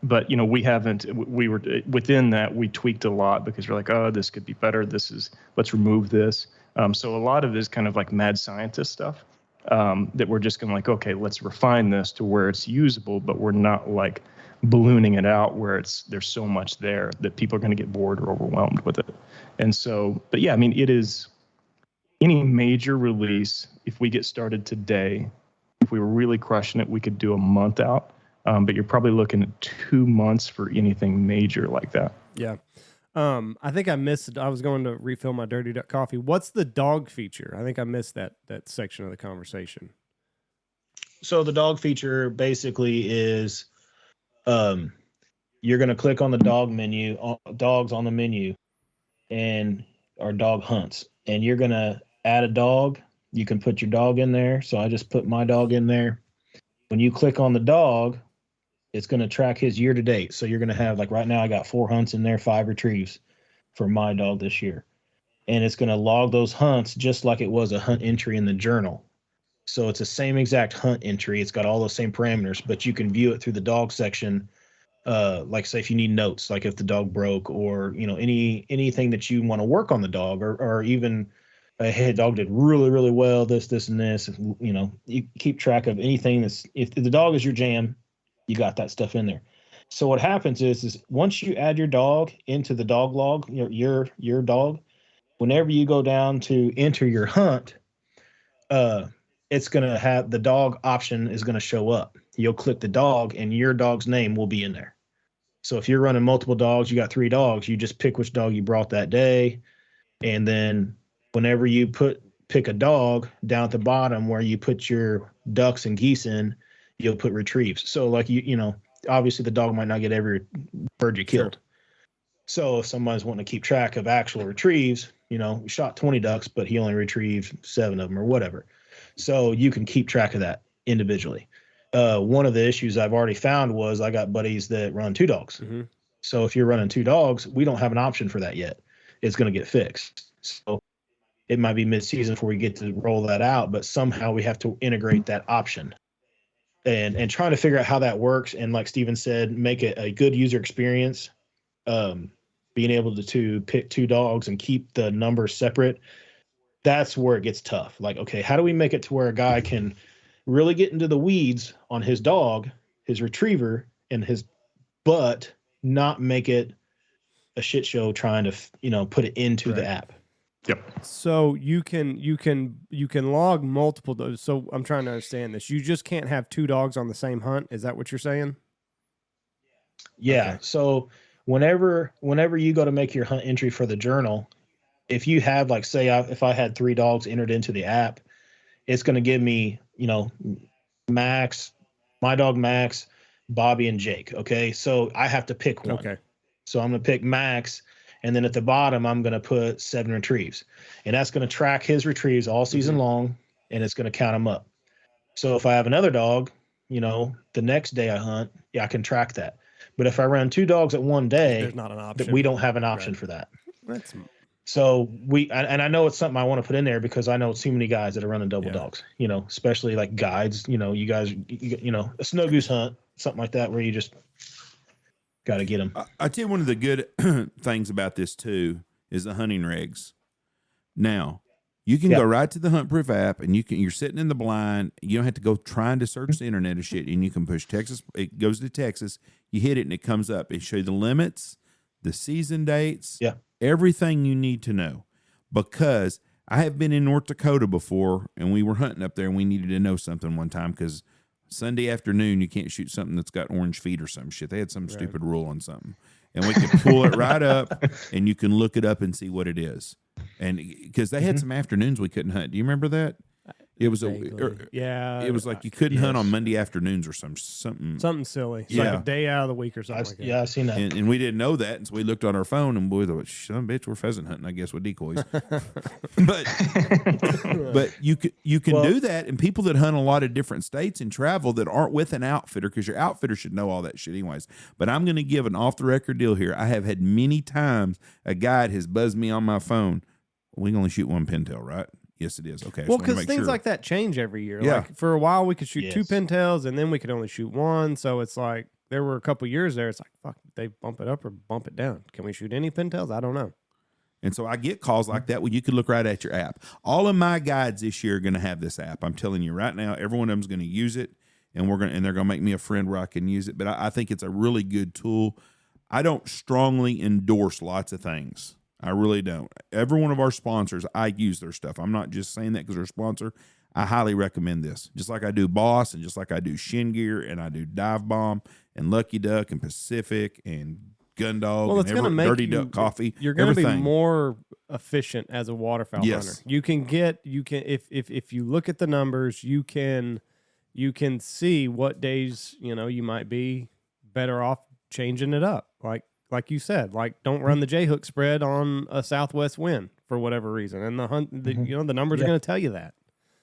But you know, we were within that, we tweaked a lot because we're like, oh, this could be better. Let's remove this. So a lot of it is kind of like mad scientist stuff. That we're just going to like, okay, let's refine this to where it's usable, but we're not like ballooning it out where there's so much there that people are going to get bored or overwhelmed with it. And so, but yeah, I mean, it is any major release. If we get started today, if we were really crushing it, we could do a month out. But you're probably looking at 2 months for anything major like that. Yeah. I think I missed. I was going to refill my Dirty Duck coffee. What's the dog feature? I think I missed that section of the conversation. So the dog feature basically is, you're going to click on the dog menu, dogs on the menu, and our dog hunts, and you're going to add a dog. You can put your dog in there. So I just put my dog in there. When you click on the dog, it's going to track his year to date. So you're going to have, like right now, I got 4 hunts in there, 5 retrieves for my dog this year. And it's going to log those hunts just like it was a hunt entry in the journal. So it's the same exact hunt entry. It's got all those same parameters, but you can view it through the dog section. Like say if you need notes, like if the dog broke or, you know, anything that you want to work on the dog, or even, hey, dog did really, really well, this, and this, you know, you keep track of anything if the dog is your jam, you got that stuff in there. So what happens is once you add your dog into the dog log, your dog, whenever you go down to enter your hunt, it's going to have the dog option is going to show up. You'll click the dog and your dog's name will be in there. So if you're running multiple dogs, you got 3 dogs, you just pick which dog you brought that day. And then whenever you pick a dog down at the bottom where you put your ducks and geese in, you'll put retrieves. So like, you know, obviously the dog might not get every bird you killed. Sure. So if somebody's wanting to keep track of actual retrieves, you know, we shot 20 ducks, but he only retrieved 7 of them or whatever. So you can keep track of that individually. One of the issues I've already found was I got buddies that run 2 dogs. Mm-hmm. So if you're running 2 dogs, we don't have an option for that yet. It's going to get fixed. So it might be mid-season before we get to roll that out, but somehow we have to integrate that option and trying to figure out how that works. And like Steven said, make it a good user experience. Being able to pick 2 dogs and keep the numbers separate. That's where it gets tough. Like, okay, how do we make it to where a guy can really get into the weeds on his dog, his retriever, and but not make it a shit show trying to, you know, put it into the app. Yep. So you can log multiple. So I'm trying to understand this. You just can't have 2 dogs on the same hunt. Is that what you're saying? Yeah. Okay. So whenever you go to make your hunt entry for the journal, if you have, like, say, if I had 3 dogs entered into the app, it's going to give me, you know, Max, my dog Max, Bobby, and Jake. Okay. So I have to pick one. Okay. So I'm going to pick Max. And then at the bottom, I'm going to put 7 retrieves. And that's going to track his retrieves all season long, and it's going to count them up. So if I have another dog, you know, the next day I hunt, I can track that. But if I run 2 dogs at one day, there's not an option. We don't have an option for that. So and I know it's something I want to put in there because I know too many guys that are running double dogs, you know, especially like guides, you know, you guys, you know, a snow goose hunt, something like that, where you just got to get them. I tell you, one of the good things about this too is the hunting regs. Now, you can go right to the HuntProof app, and you're sitting in the blind. You don't have to go trying to search the internet or shit, and you can push Texas. It goes to Texas. You hit it, and it comes up. It shows you the limits, the season dates, everything you need to know. Because I have been in North Dakota before, and we were hunting up there, and we needed to know something one time because Sunday afternoon, you can't shoot something that's got orange feet or some shit. They had some stupid rule on something. And we could pull it right up, and you can look it up and see what it is. And because they had some afternoons we couldn't hunt. Do you remember that? It was it was like you couldn't hunt on Monday afternoons or something silly. It's like a day out of the week or something like that. Yeah, I've seen that. And we didn't know that, and so we looked on our phone and we thought, "Son of a bitch, we're pheasant hunting, I guess, with decoys." but you can do that, and people that hunt a lot of different states and travel that aren't with an outfitter, because your outfitter should know all that shit anyways. But I'm going to give an off the record deal here. I have had many times a guide has buzzed me on my phone. We can only shoot 1 pintail, right? Yes, it is. Okay. Well, because things like that change every year. Yeah. Like for a while, we could shoot 2 pintails, and then we could only shoot 1. So it's like there were a couple years there. It's like, fuck, they bump it up or bump it down. Can we shoot any pintails? I don't know. And so I get calls like that where you could look right at your app. All of my guides this year are going to have this app. I'm telling you right now, every one of them is going to use it, and they're going to make me a friend where I can use it. But I think it's a really good tool. I don't strongly endorse lots of things. I really don't. Every one of our sponsors, I use their stuff. I'm not just saying that because they're a sponsor. I highly recommend this. Just like I do Boss, and just like I do Shin Gear, and I do Dive Bomb, and Lucky Duck, and Pacific, and Gundog, well, it's and Dirty Duck Coffee. You're going to be more efficient as a waterfowl hunter. You can if you look at the numbers, you can see what days, you know, you might be better off changing it up. Like you said, like don't run the J-hook spread on a southwest wind for whatever reason, and the numbers are going to tell you that.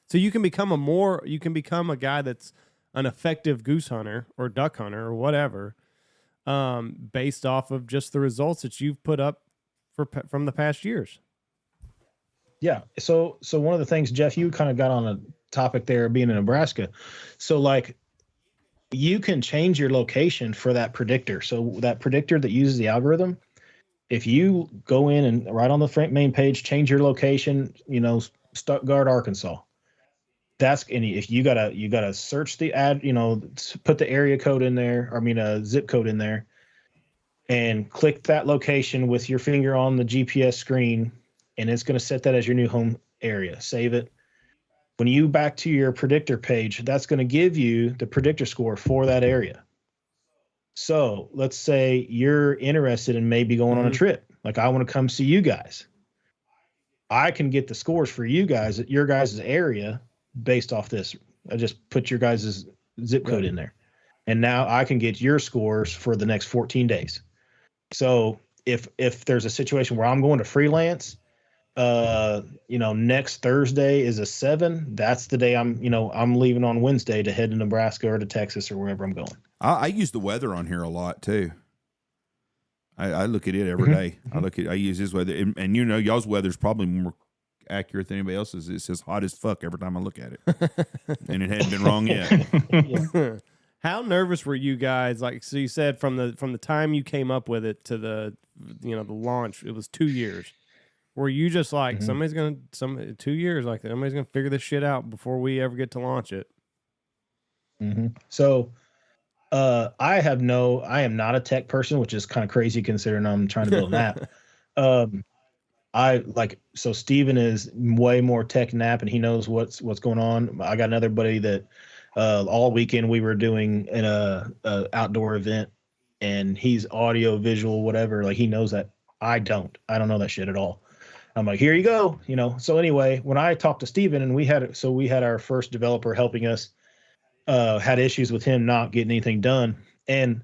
So you can become a guy that's an effective goose hunter or duck hunter or whatever, based off of just the results that you've put up from the past years. Yeah. So one of the things, Jeff, you kind of got on a topic there, being in Nebraska. So like, you can change your location for that predictor. So that predictor that uses the algorithm, if you go in and right on the front main page, change your location, you know, Stuttgart, Arkansas, if you gotta search the ad, you know, put the area code in there, zip code in there, and click that location with your finger on the GPS screen, and it's going to set that as your new home area. Save it. When you back to your predictor page, that's going to give you the predictor score for that area. So let's say you're interested in maybe going on a trip. Like, I want to come see you guys. I can get the scores for you guys at your guys' area based off this. I just put your guys' zip code in there. And now I can get your scores for the next 14 days. So if there's a situation where I'm going to freelance, next Thursday is a 7. That's the day I'm leaving on Wednesday to head to Nebraska or to Texas or wherever I'm going. I use the weather on here a lot too. I look at it every day. I use this weather, and y'all's weather's probably more accurate than anybody else's. It says hot as fuck every time I look at it, and it hadn't been wrong yet. Yeah. How nervous were you guys? Like, so you said from the time you came up with it to the launch, it was 2 years. Were you just like, 2 years, like somebody's gonna figure this shit out before we ever get to launch it? So, I am not a tech person, which is kind of crazy considering I'm trying to build an app. So Steven is way more tech than app, and he knows what's going on. I got another buddy that all weekend we were doing an outdoor event, and he's audio, visual, whatever. Like, he knows that. I don't know that shit at all. I'm like, here you go. So anyway, when I talked to Steven, and we had our first developer helping us, had issues with him not getting anything done. And,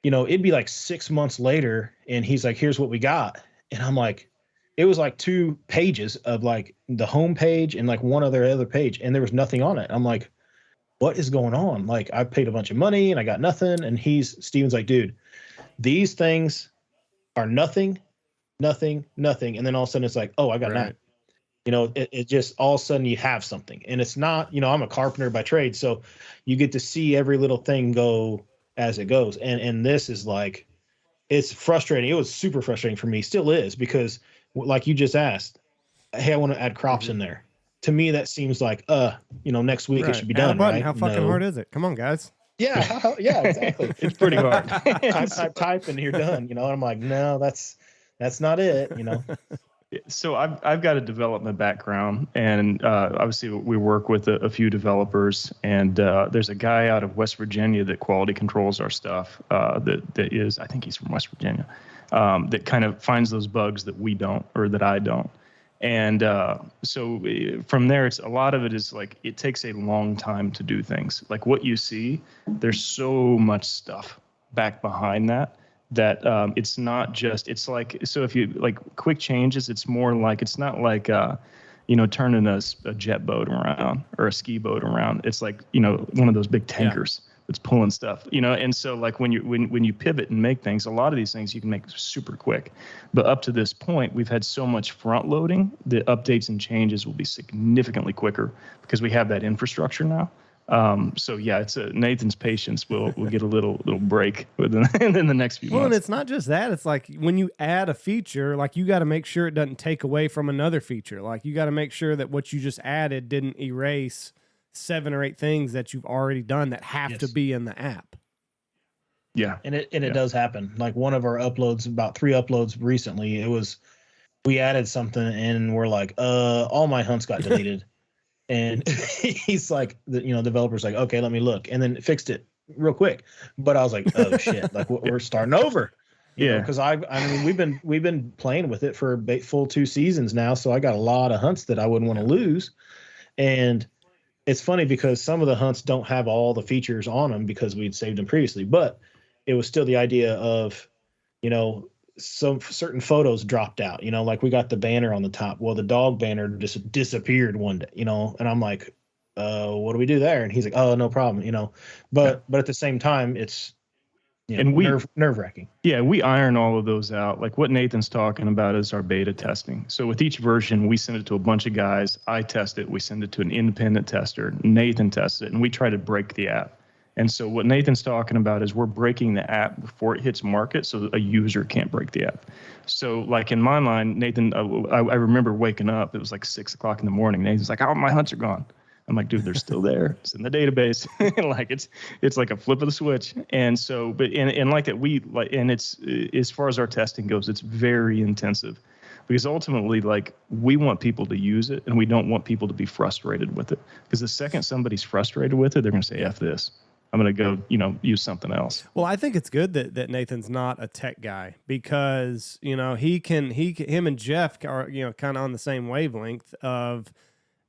it'd be like 6 months later, and he's like, here's what we got. And I'm like, it was like 2 pages of like the home page and like one other page, and there was nothing on it. I'm like, what is going on? Like, I paid a bunch of money and I got nothing. And Steven's like, dude, these things are nothing. And then all of a sudden it's like, oh, I got an app. It just all of a sudden you have something, and it's not, I'm a carpenter by trade. So you get to see every little thing go as it goes. And this is like, it's frustrating. It was super frustrating for me, still is, because like you just asked, hey, I want to add crops in there. To me, that seems like, next week it should be done. Right? How fucking hard is it? Come on, guys. Yeah. Yeah, exactly. It's pretty hard. I type and you're done, and I'm like, no, that's not it. So I've got a development background, and obviously we work with a few developers, and there's a guy out of West Virginia that quality controls our stuff. That is, I think he's from West Virginia, that kind of finds those bugs that we don't, or that I don't. And so from there, a lot of it is like, it takes a long time to do things. Like what you see, there's so much stuff back behind that it's not just, it's like, so if you like quick changes, it's more like, it's not like, turning a jet boat around or a ski boat around. It's like, one of those big tankers that's pulling stuff, and so like when you pivot and make things, a lot of these things you can make super quick, but up to this point, we've had so much front loading, the updates and changes will be significantly quicker because we have that infrastructure now. So yeah, it's Nathan's patience will get a little break within the next few months. And it's not just that. It's like when you add a feature, like you got to make sure it doesn't take away from another feature. Like you got to make sure that what you just added didn't erase 7 or 8 things that you've already done that have to be in the app. Yeah. And it does happen. Like one of our uploads, about 3 uploads recently, we added something and we're like, all my hunts got deleted. And he's like, developer's like, okay, let me look, and then fixed it real quick. But I was like, oh shit, like we're starting over. Because I mean, we've been playing with it for a full 2 seasons now, so I got a lot of hunts that I wouldn't want to lose. And it's funny because some of the hunts don't have all the features on them because we'd saved them previously, but it was still the idea of, some certain photos dropped out, like we got the banner on the top. Well, the dog banner just disappeared one day, and I'm like, what do we do there? And he's like, oh, no problem, but at the same time, it's, nerve wracking. Yeah. We iron all of those out. Like what Nathan's talking about is our beta testing. So with each version, we send it to a bunch of guys. I test it. We send it to an independent tester. Nathan tests it, and we try to break the app. And so what Nathan's talking about is we're breaking the app before it hits market so that a user can't break the app. So like in my mind, Nathan, I remember waking up, it was like 6 o'clock in the morning. Nathan's like, oh, my hunts are gone. I'm like, dude, they're still there. It's in the database. Like it's like a flip of the switch. And so, but and like that, and it's, as far as our testing goes, it's very intensive because ultimately, like, we want people to use it and we don't want people to be frustrated with it, because the second somebody's frustrated with it, they're going to say, F this. I'm going to go, use something else. Well, I think it's good that Nathan's not a tech guy because, him and Jeff are, kind of on the same wavelength of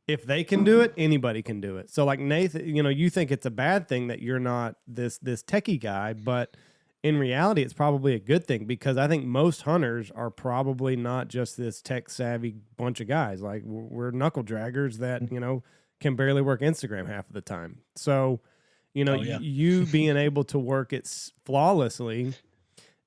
if they can do it, anybody can do it. So like Nathan, you think it's a bad thing that you're not this techie guy, but in reality, it's probably a good thing because I think most hunters are probably not just this tech savvy bunch of guys. Like we're knuckle draggers that, can barely work Instagram half of the time. So, you being able to work it flawlessly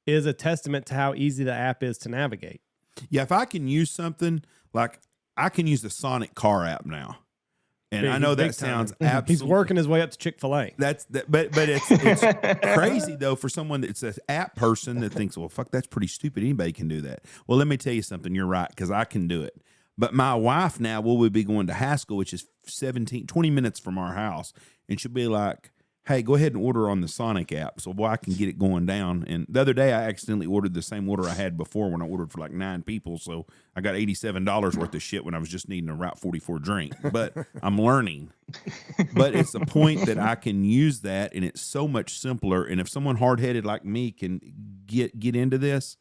is a testament to how easy the app is to navigate. Yeah, if I can use something like I can use the Sonic car app now. And I know that sounds absolutely. He's working his way up to Chick-fil-A. But it's crazy though for someone that's an app person that thinks, well, fuck, that's pretty stupid. Anybody can do that. Well, let me tell you something. You're right because I can do it. But my wife now will be going to Haskell, which is 20 minutes from our house, and she'll be like, hey, go ahead and order on the Sonic app so I can get it going down. And the other day I accidentally ordered the same order I had before when I ordered for like 9 people. So I got $87 worth of shit when I was just needing a Route 44 drink. But I'm learning. But it's the point that I can use that, and it's so much simpler. And if someone hard-headed like me can get into this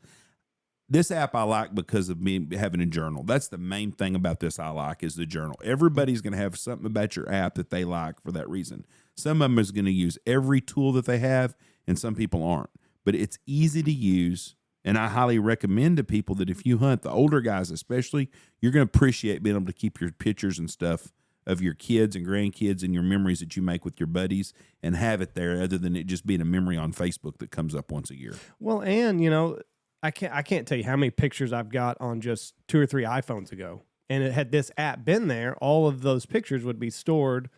app I like because of me having a journal. That's the main thing about this I like is the journal. Everybody's going to have something about your app that they like for that reason. Some of them is going to use every tool that they have, and some people aren't. But it's easy to use, and I highly recommend to people that if you hunt, the older guys especially, you're going to appreciate being able to keep your pictures and stuff of your kids and grandkids and your memories that you make with your buddies and have it there other than it just being a memory on Facebook that comes up once a year. Well, and, I can't tell you how many pictures I've got on just 2 or 3 iPhones ago. And it had this app been there, all of those pictures would be stored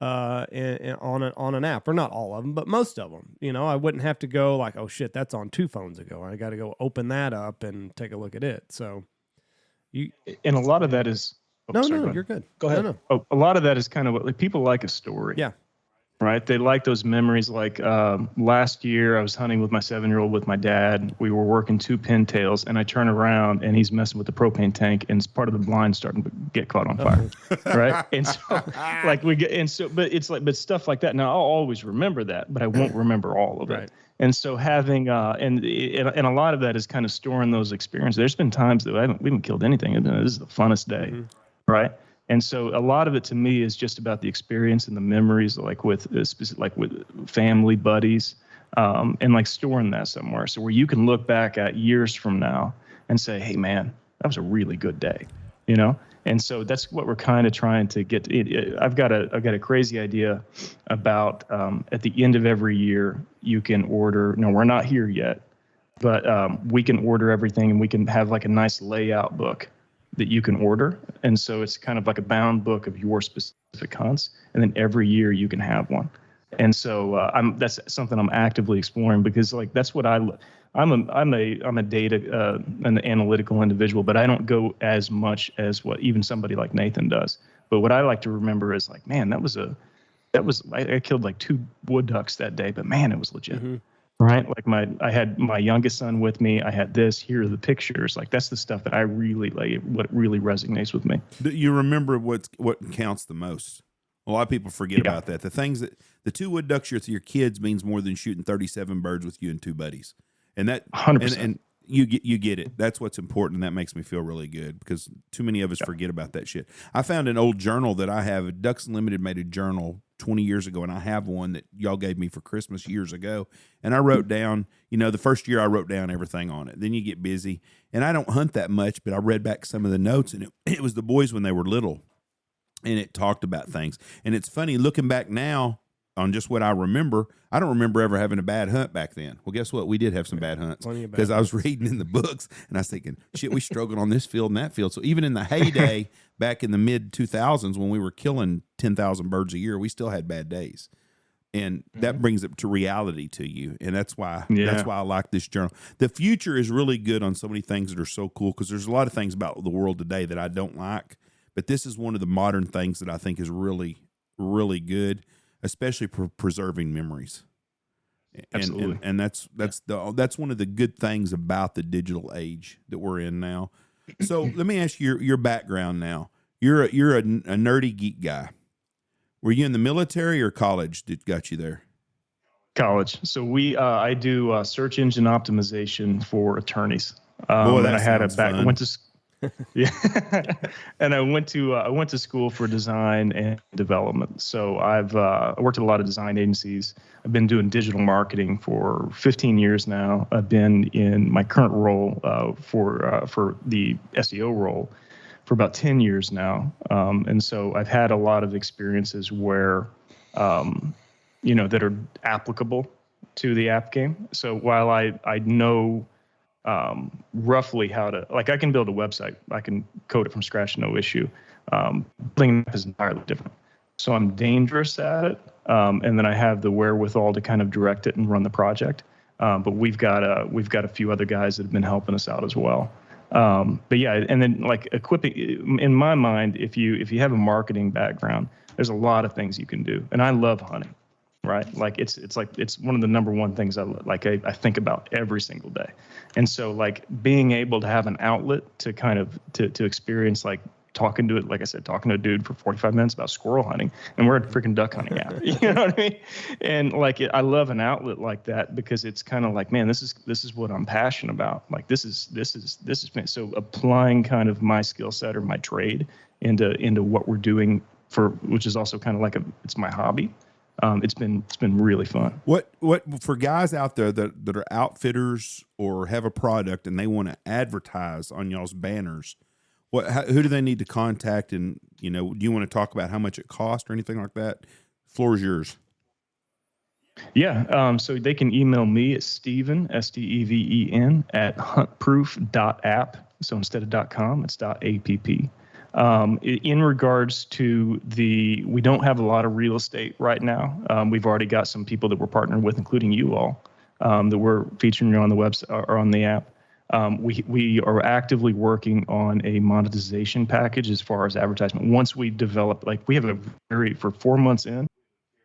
on an app, or not all of them, but most of them. I wouldn't have to go like, oh shit, that's on 2 phones ago. I got to go open that up and take a look at it. So and a lot of that is no, you're good. Go ahead. No. A lot of that is kind of what people like a story. Yeah. Right. They like those memories. Like last year I was hunting with my 7-year-old with my dad. We were working 2 pintails and I turn around and he's messing with the propane tank and it's part of the blind starting to get caught on fire. Right. And so but stuff like that. Now I'll always remember that, but I won't remember all of it. And so having and a lot of that is kind of storing those experiences. There's been times that we haven't killed anything. This is the funnest day. Mm-hmm. Right. And so a lot of it to me is just about the experience and the memories, like with family, buddies, and like storing that somewhere. So where you can look back at years from now and say, hey, man, that was a really good day, And so that's what we're kind of trying to get to. I've got a crazy idea about at the end of every year, you can order. No, we're not here yet, but we can order everything and we can have like a nice layout book that you can order. And so it's kind of like a bound book of your specific hunts. And then every year you can have one. And so that's something I'm actively exploring because like, that's what I'm a data, an analytical individual, but I don't go as much as what even somebody like Nathan does. But what I like to remember is like, man, I killed like 2 wood ducks that day, but man, it was legit. Mm-hmm. Right. Like I had my youngest son with me. I had this, here are the pictures. Like that's the stuff that I really like, what really resonates with me. Do you remember what counts the most? A lot of people forget about that. The things that the 2 wood ducks with your kids means more than shooting 37 birds with you and 2 buddies. And that 100%. And you get it. That's what's important. And that makes me feel really good because too many of us forget about that shit. I found an old journal that I have. Ducks Unlimited made a journal 20 years ago, and I have one that y'all gave me for Christmas years ago. And I wrote down, the first year I wrote down everything on it. Then you get busy. And I don't hunt that much, but I read back some of the notes, and it was the boys when they were little. And it talked about things. And it's funny, looking back now on just what I remember, I don't remember ever having a bad hunt back then. Well, guess what? We did have some bad hunts because I was reading in the books, and I was thinking, shit, we struggled on this field and that field. So even in the heyday back in the mid-2000s when we were killing 10,000 birds a year, we still had bad days. And that brings it to reality to you. And that's why I like this journal. The future is really good on so many things that are so cool because there's a lot of things about the world today that I don't like. But this is one of the modern things that I think is really, really good, especially for preserving memories. Absolutely. And that's one of the good things about the digital age that we're in now. So let me ask you your background now. You're a nerdy geek guy. Were you in the military or college that got you there? College. So I do search engine optimization for attorneys. Boy, that and I had a sounds back. fun. Went to yeah, and I went to school for design and development. So I worked at a lot of design agencies. I've been doing digital marketing for 15 years now. I've been in my current role for the SEO role for about 10 years now. And so I've had a lot of experiences where, that are applicable to the app game. So while I know roughly how to, like, I can build a website, I can code it from scratch, no issue. Building an app is entirely different. So I'm dangerous at it. And then I have the wherewithal to kind of direct it and run the project. But we've got a few other guys that have been helping us out as well. But yeah, and then like equipping, in my mind, if you have a marketing background, there's a lot of things you can do. And I love hunting, right? Like it's one of the number one things I think about every single day. And so like being able to have an outlet to kind of to experience, like talking to a dude for 45 minutes about squirrel hunting, and we're at freaking duck hunting app. You know what I mean? And like I love an outlet like that because it's kind of like, man, this is what I'm passionate about. Like this is so applying kind of my skill set or my trade into what we're doing which is also kind of like it's my hobby. It's been really fun. What for guys out there that are outfitters or have a product and they want to advertise on y'all's banners? Who do they need to contact? And do you want to talk about how much it costs or anything like that? Floor is yours. Yeah. So they can email me at Steven, STEVEN at huntproof.app. So instead of .com, it's .app. In regards to we don't have a lot of real estate right now. We've already got some people that we're partnering with, including you all, that we're featuring on the website or on the app. We are actively working on a monetization package as far as advertisement. Once we develop, we have for 4 months in,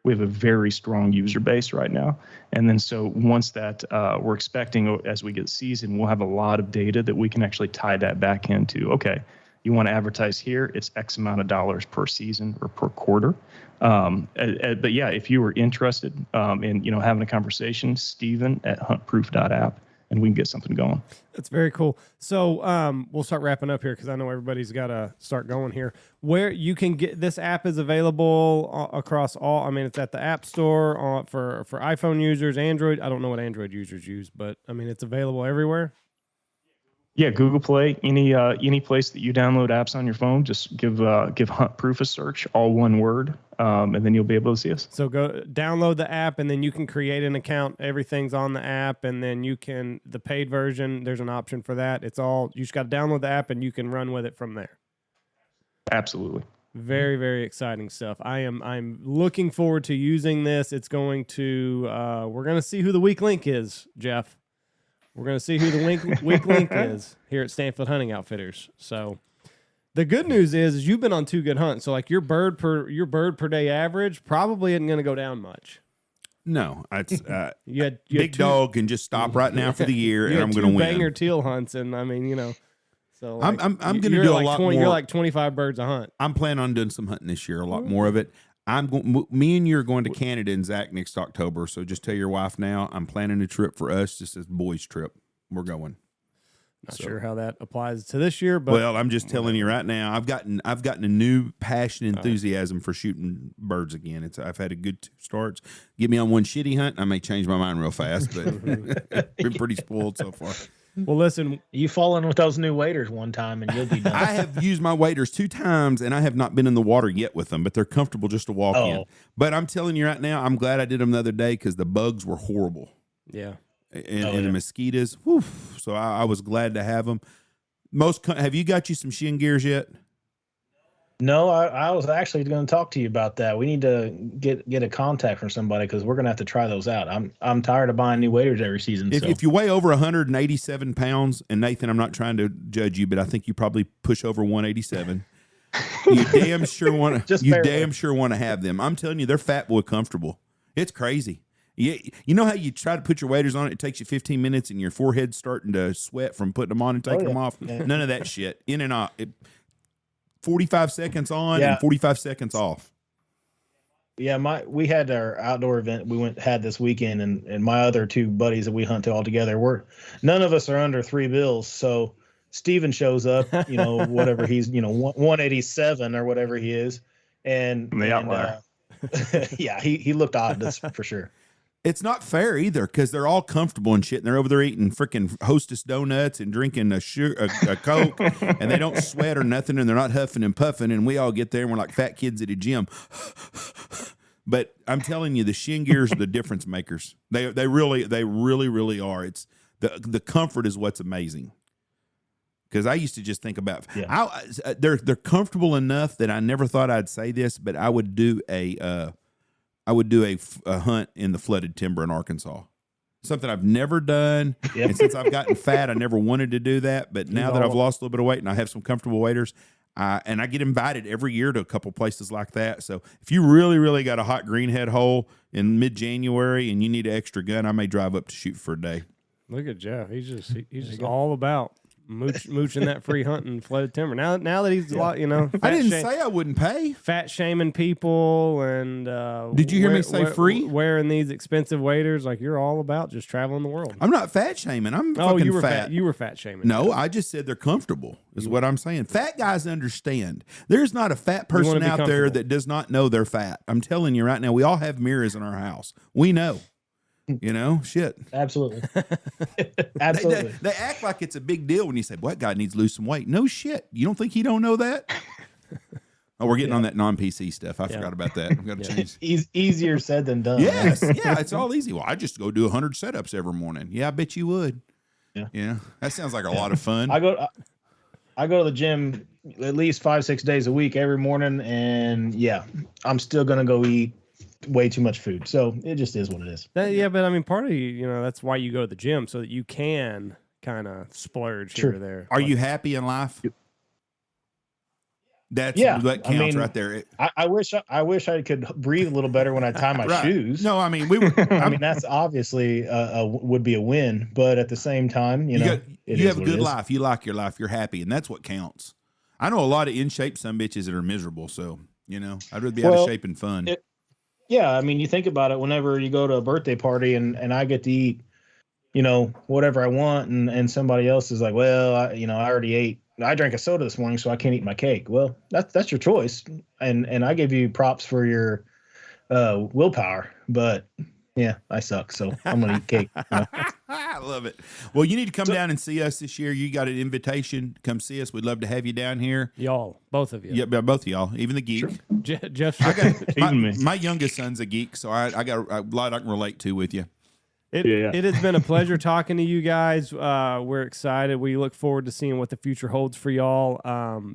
we have a very strong user base right now. And then so once that we're expecting as we get seasoned, we'll have a lot of data that we can actually tie that back into, okay, you want to advertise here, it's X amount of dollars per season or per quarter. But yeah, if you were interested in having a conversation, Steven at huntproof.app, and we can get something going. That's very cool. So we'll start wrapping up here because I know everybody's got to start going here. Where you can get this app is available across all. I mean, it's at the App Store for iPhone users, Android. I don't know what Android users use, but I mean, it's available everywhere. Yeah, Google Play, any place that you download apps on your phone, just give HuntProof a search, all one word, and then you'll be able to see us. So go download the app, and then you can create an account. Everything's on the app, and then the paid version, there's an option for that. You just got to download the app, and you can run with it from there. Absolutely. Very, very exciting stuff. I'm looking forward to using this. It's going to we're going to see who the weak link is, Jeff. We're going to see who the weak link is here at Stanfield Hunting Outfitters. So the good news is you've been on 2 good hunts. So like your bird per day average probably isn't going to go down much. No, it's you had big dog can just stop right now for the year, and I'm going to win. Banger teal hunts, and I mean, so like, I'm going to do a lot more. You're like 25 birds a hunt. I'm planning on doing some hunting this year, a lot more of it. Me and you are going to Canada and Zach next October. So just tell your wife now, I'm planning a trip for us, just as boys trip. We're going. Not sure how that applies to this year, but well, I'm just telling you right now, I've gotten a new passion, enthusiasm for shooting birds again. I've had a good 2 starts. Get me on one shitty hunt, I may change my mind real fast, but been pretty spoiled so far. Well, listen, you fall in with those new waders one time and you'll be done. I have used my waders 2 times and I have not been in the water yet with them, but they're comfortable just to walk in. But I'm telling you right now, I'm glad I did them the other day because the bugs were horrible. Yeah. And the mosquitoes. Whew, so I was glad to have them. Have you got you some shin gears yet? No, I was actually going to talk to you about that. We need to get a contact from somebody because we're going to have to try those out. I'm tired of buying new waders every season. If you weigh over 187 pounds, and Nathan, I'm not trying to judge you, but I think you probably push over 187. You damn sure want to have them. I'm telling you, they're fat boy comfortable. It's crazy. You know how you try to put your waders on it takes you 15 minutes and your forehead's starting to sweat from putting them on and taking them off? Yeah. None of that shit. In and out. 45 seconds on and 45 seconds off. Yeah, we had our outdoor event we had this weekend, and my other two buddies that we hunt all together, none of us are under $3 so Steven shows up, whatever he's 187 or whatever he is, and the outlier. Yeah, he looked odd, that's for sure. It's not fair either because they're all comfortable and shit, and they're over there eating freaking Hostess donuts and drinking a Coke, and they don't sweat or nothing, and they're not huffing and puffing, and we all get there and we're like fat kids at a gym. But I'm telling you, the shin gears are the difference makers. They really are. It's the comfort is what's amazing. Because I used to just think about, they're comfortable enough that I never thought I'd say this, but I would do a hunt in the flooded timber in Arkansas. Something I've never done. Yep. And since I've gotten fat, I never wanted to do that. But now that I've lost a little bit of weight and I have some comfortable waders, and I get invited every year to a couple places like that. So if you really, really got a hot greenhead hole in mid-January and you need an extra gun, I may drive up to shoot for a day. Look at Jeff. He's just all about mooching that free hunting flooded timber. Now that he's a lot, I didn't say I wouldn't pay. Fat shaming people and did you hear me say free? Wearing these expensive waders, like you're all about just traveling the world. I'm not fat shaming. I'm fucking you were fat. You were fat shaming. No, I just said they're comfortable. Is what I'm saying. Fat guys understand. There's not a fat person out there that does not know they're fat. I'm telling you right now. We all have mirrors in our house. We know. Shit. Absolutely. Absolutely. They act like it's a big deal when you say, "Well, that guy needs to lose some weight." No shit. You don't think he don't know that? Oh, we're getting on that non-PC stuff. I forgot about that. I've got to change. Easier said than done. Yes. Yeah, it's all easy. Well, I just go do 100 setups every morning. Yeah, I bet you would. Yeah. That sounds like a lot of fun. I go to the gym at least 5-6 days a week every morning, and I'm still gonna go eat way too much food. So it just is what it is. But I mean, part of that's why you go to the gym, so that you can kind of splurge here or there. Are you happy in life? That counts right there. I wish I could breathe a little better when I tie my shoes. No, I mean that's obviously would be a win, but at the same time, you have a good life. You like your life. You're happy, and that's what counts. I know a lot of in shape some bitches that are miserable. So I'd rather be out of shape and fun. I mean, you think about it. Whenever you go to a birthday party and I get to eat, whatever I want, and somebody else is like, well, I already ate. I drank a soda this morning, so I can't eat my cake. Well, that's your choice, and I give you props for your willpower. But I suck, so I'm gonna eat cake. I love it. Well, you need to come down and see us this year. You got an invitation. Come see us. We'd love to have you down here. Y'all, both of you. Yeah, both of y'all. Even the geek. Sure. Jeff. My youngest son's a geek, so I got a lot I can relate to with you. It has been a pleasure talking to you guys. We're excited. We look forward to seeing what the future holds for y'all.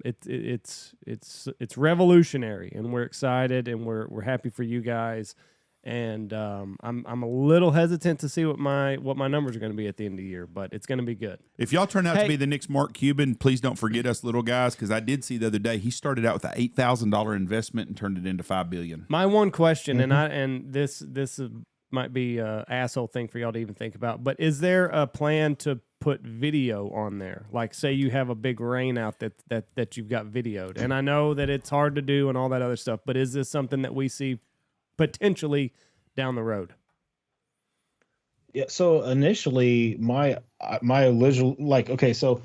It's revolutionary, and we're excited, and we're happy for you guys. And I'm a little hesitant to see what my numbers are going to be at the end of the year, but it's going to be good. If y'all turn out to be the next Mark Cuban, please don't forget us little guys, because I did see the other day he started out with an $8,000 investment and turned it into $5 billion. My one question, and this might be an asshole thing for y'all to even think about, but is there a plan to put video on there? Like, say you have a big rain out that you've got videoed, and I know that it's hard to do and all that other stuff, but is this something that we see potentially down the road? Yeah. So initially, my original, so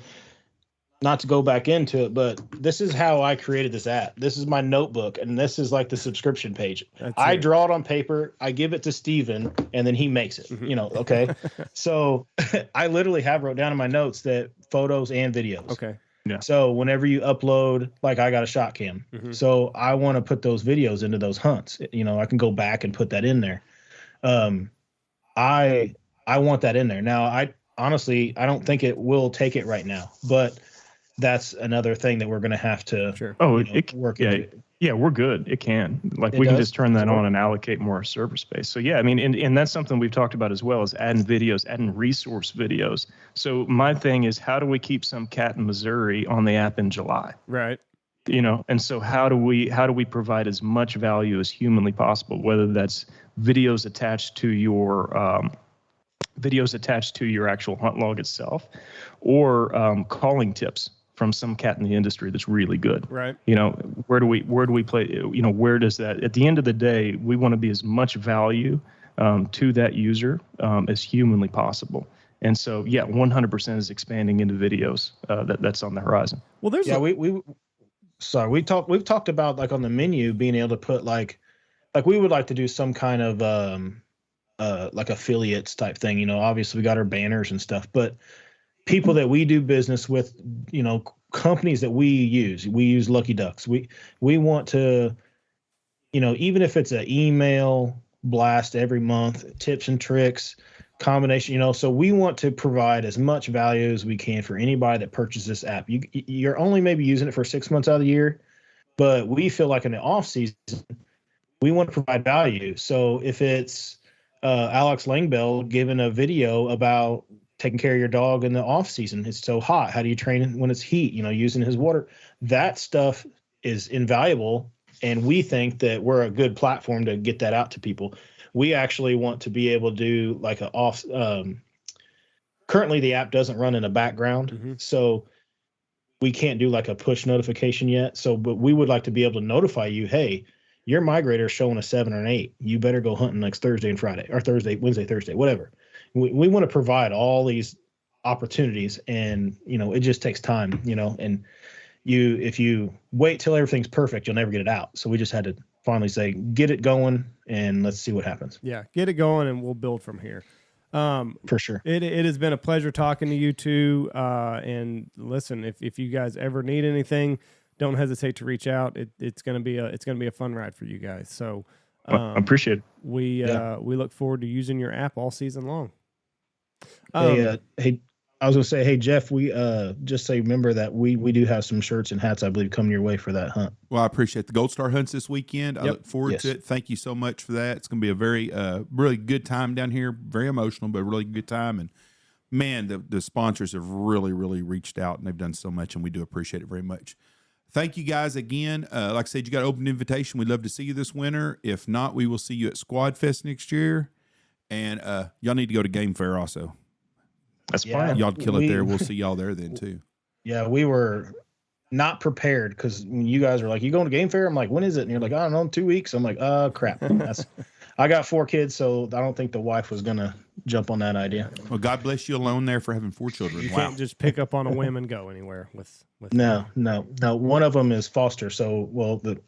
not to go back into it, but this is how I created this app. This is my notebook, and this is like the subscription page. I draw it on paper, I give it to Steven, and then he makes it. Okay. So I literally have wrote down in my notes that photos and videos. Okay. Yeah. So whenever you upload, like I got a shot cam, so I want to put those videos into those hunts. I can go back and put that in there. I want that in there. Now, I honestly don't think it will take it right now, but that's another thing that we're going to have to work into. Yeah, we're good. It can. We can just turn that on and allocate more server space. So yeah, I mean, and that's something we've talked about as well, is adding videos, adding resource videos. So my thing is, how do we keep some cat in Missouri on the app in July? Right. And so how do we provide as much value as humanly possible, whether that's videos attached to your actual hunt log itself, or calling tips. from some cat in the industry that's really good. Right. You know, where do we play? You know, where does that? At the end of the day, we want to be as much value to that user as humanly possible. And so, yeah, 100% is expanding into videos. That's on the horizon. Well, there's we've talked about like on the menu being able to put like we would like to do some kind of like affiliates type thing. You know, obviously we got our banners and stuff, but people that we do business with, you know, companies that we use Lucky Ducks. We want to, you know, even if it's an email blast every month, tips and tricks combination, you know, so we want to provide as much value as we can for anybody that purchases this app. You're only maybe using it for 6 months out of the year, but we feel like in the off season, we want to provide value. So if it's Alex Langbell giving a video about taking care of your dog in the off season, it's so hot, how do you train when it's heat, you know, using his water, that stuff is invaluable. And we think that we're a good platform to get that out to people. We actually want to be able to do like a off. Currently, the app doesn't run in the background, so we can't do like a push notification yet. So, but we would like to be able to notify you, hey, your migrator is showing a 7 or an 8. You better go hunting next Thursday and Friday, or Wednesday, Thursday, whatever. We want to provide all these opportunities, and you know, it just takes time, you know, and if you wait till everything's perfect, you'll never get it out. So we just had to finally say, get it going and let's see what happens. Yeah, get it going and we'll build from here. For sure. It has been a pleasure talking to you two. And listen, if you guys ever need anything, don't hesitate to reach out. It's gonna be a fun ride for you guys. So I appreciate it. We look forward to using your app all season long. Hey, I was gonna say, hey Jeff, we just say remember that we do have some shirts and hats I believe coming your way for that hunt. Well, I appreciate the Gold Star hunts this weekend. I look forward to it. Thank you so much for that. It's gonna be a very really good time down here. Very emotional, but really good time. And man, the sponsors have really reached out and they've done so much, and we do appreciate it very much. Thank you guys again. Like I said, you got an open invitation. We'd love to see you this winter. If not, we will see you at Squad Fest next year. And y'all need to go to Game Fair also. That's fine. Y'all kill it there. We'll see y'all there then too. Yeah, we were not prepared because when you guys were like, "You going to Game Fair?" I'm like, "When is it?" And you're like, "I don't know, in 2 weeks." I'm like, crap." I got 4 kids, so I don't think the wife was gonna jump on that idea. Well, God bless you alone there for having 4 children. You can't just pick up on a whim and go anywhere with No. One of them is foster. So, well, the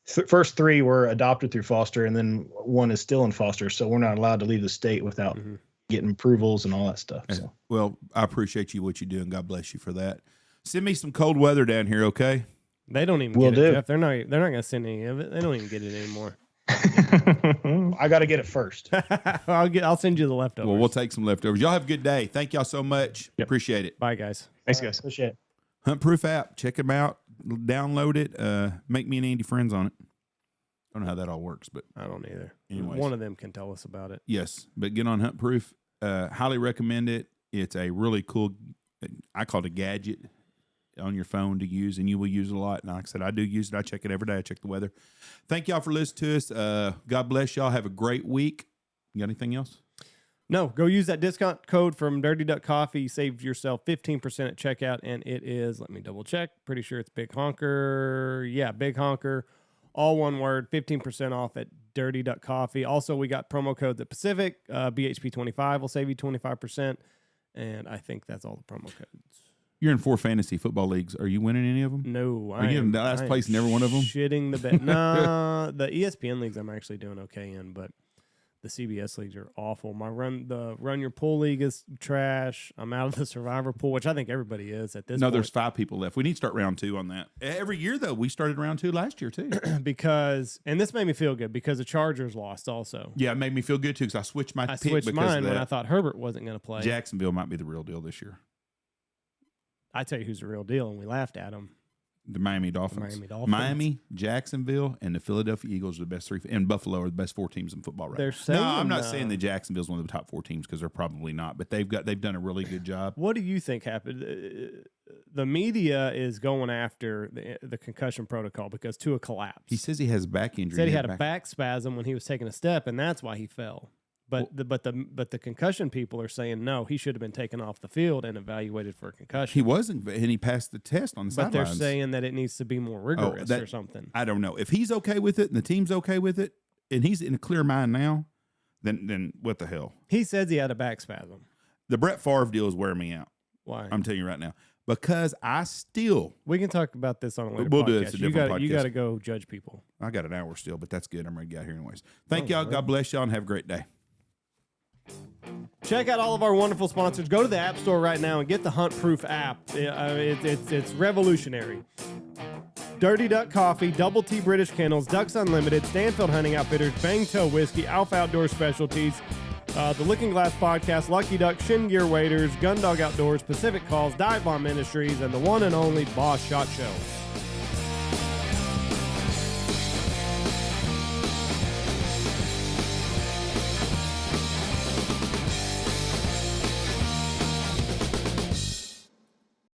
first 3 were adopted through foster, and then 1 is still in foster. So we're not allowed to leave the state without getting approvals and all that stuff. So. Well, I appreciate what you do, and God bless you for that. Send me some cold weather down here, okay? They don't even get it, Jeff. They're not gonna send any of it. They don't even get it anymore. I got to get it first. I'll send you the leftovers. Well, we'll take some leftovers. Y'all have a good day. Thank y'all so much. Yep. Appreciate it. Bye, guys. Thanks, guys. Appreciate it. HuntProof app. Check them out. Download it. Make me and Andy friends on it. I don't know how that all works, but I don't either. anyways. One of them can tell us about it. Yes, but get on HuntProof. Highly recommend it. It's a really cool, I call it a gadget on your phone to use, and you will use it a lot. And like I said, I do use it. I check it every day. I check the weather. Thank y'all for listening to us. God bless y'all. Have a great week. You got anything else? No, go use that discount code from Dirty Duck Coffee. Save yourself 15% at checkout, and it is, let me double check. Pretty sure it's Big Honker. Yeah, Big Honker. All one word, 15% off at Dirty Duck Coffee. Also, we got promo codes at Pacific. BHP25 will save you 25%. And I think that's all the promo codes. You're in 4 fantasy football leagues. Are you winning any of them? No. Are you in last place in every one of them? Shitting the bed. Nah, the ESPN leagues I'm actually doing okay in, but the CBS leagues are awful. My Run Your Pool league is trash. I'm out of the Survivor pool, which I think everybody is at this point. No, there's 5 people left. We need to start round 2 on that. Every year, though, we started round 2 last year, too. Because, and this made me feel good, because the Chargers lost also. Yeah, it made me feel good, too, because I switched my pick. Switched mine when I thought Herbert wasn't going to play. Jacksonville might be the real deal this year. I tell you who's the real deal, and we laughed at him. The Miami Dolphins. Miami, Jacksonville, and the Philadelphia Eagles are the best 3, and Buffalo are the best 4 teams in football right now. No, I'm not saying that Jacksonville's one of the top 4 teams, because they're probably not, but they've done a really good job. What do you think happened? The media is going after the concussion protocol because Tua collapsed. He says he has back injury. Said he had a back spasm when he was taking a step, and that's why he fell. But the concussion people are saying no, he should have been taken off the field and evaluated for a concussion. He wasn't, and he passed the test on the sidelines. But they're saying that it needs to be more rigorous or something. I don't know. If he's okay with it and the team's okay with it, and he's in a clear mind now, then what the hell? He says he had a back spasm. The Brett Favre deal is wearing me out. Why? I'm telling you right now. Because we can talk about this on a later we'll podcast. Do it. It's a different podcast. You got to go judge people. I got an hour still, but that's good. I'm ready to get out here anyways. Thank y'all. Really? God bless y'all and have a great day. Check out all of our wonderful sponsors. Go to the App Store right now and get the HuntProof app. It's revolutionary. Dirty Duck Coffee, Double T British Kennels, Ducks Unlimited, Stanfield Hunting Outfitters, Bang Toe Whiskey, Alpha Outdoor Specialties, the Looking Glass Podcast, Lucky Duck, Shin Gear Waders, Gundog Outdoors, Pacific Calls, Dive Bomb Ministries, and the one and only Boss Shot Show.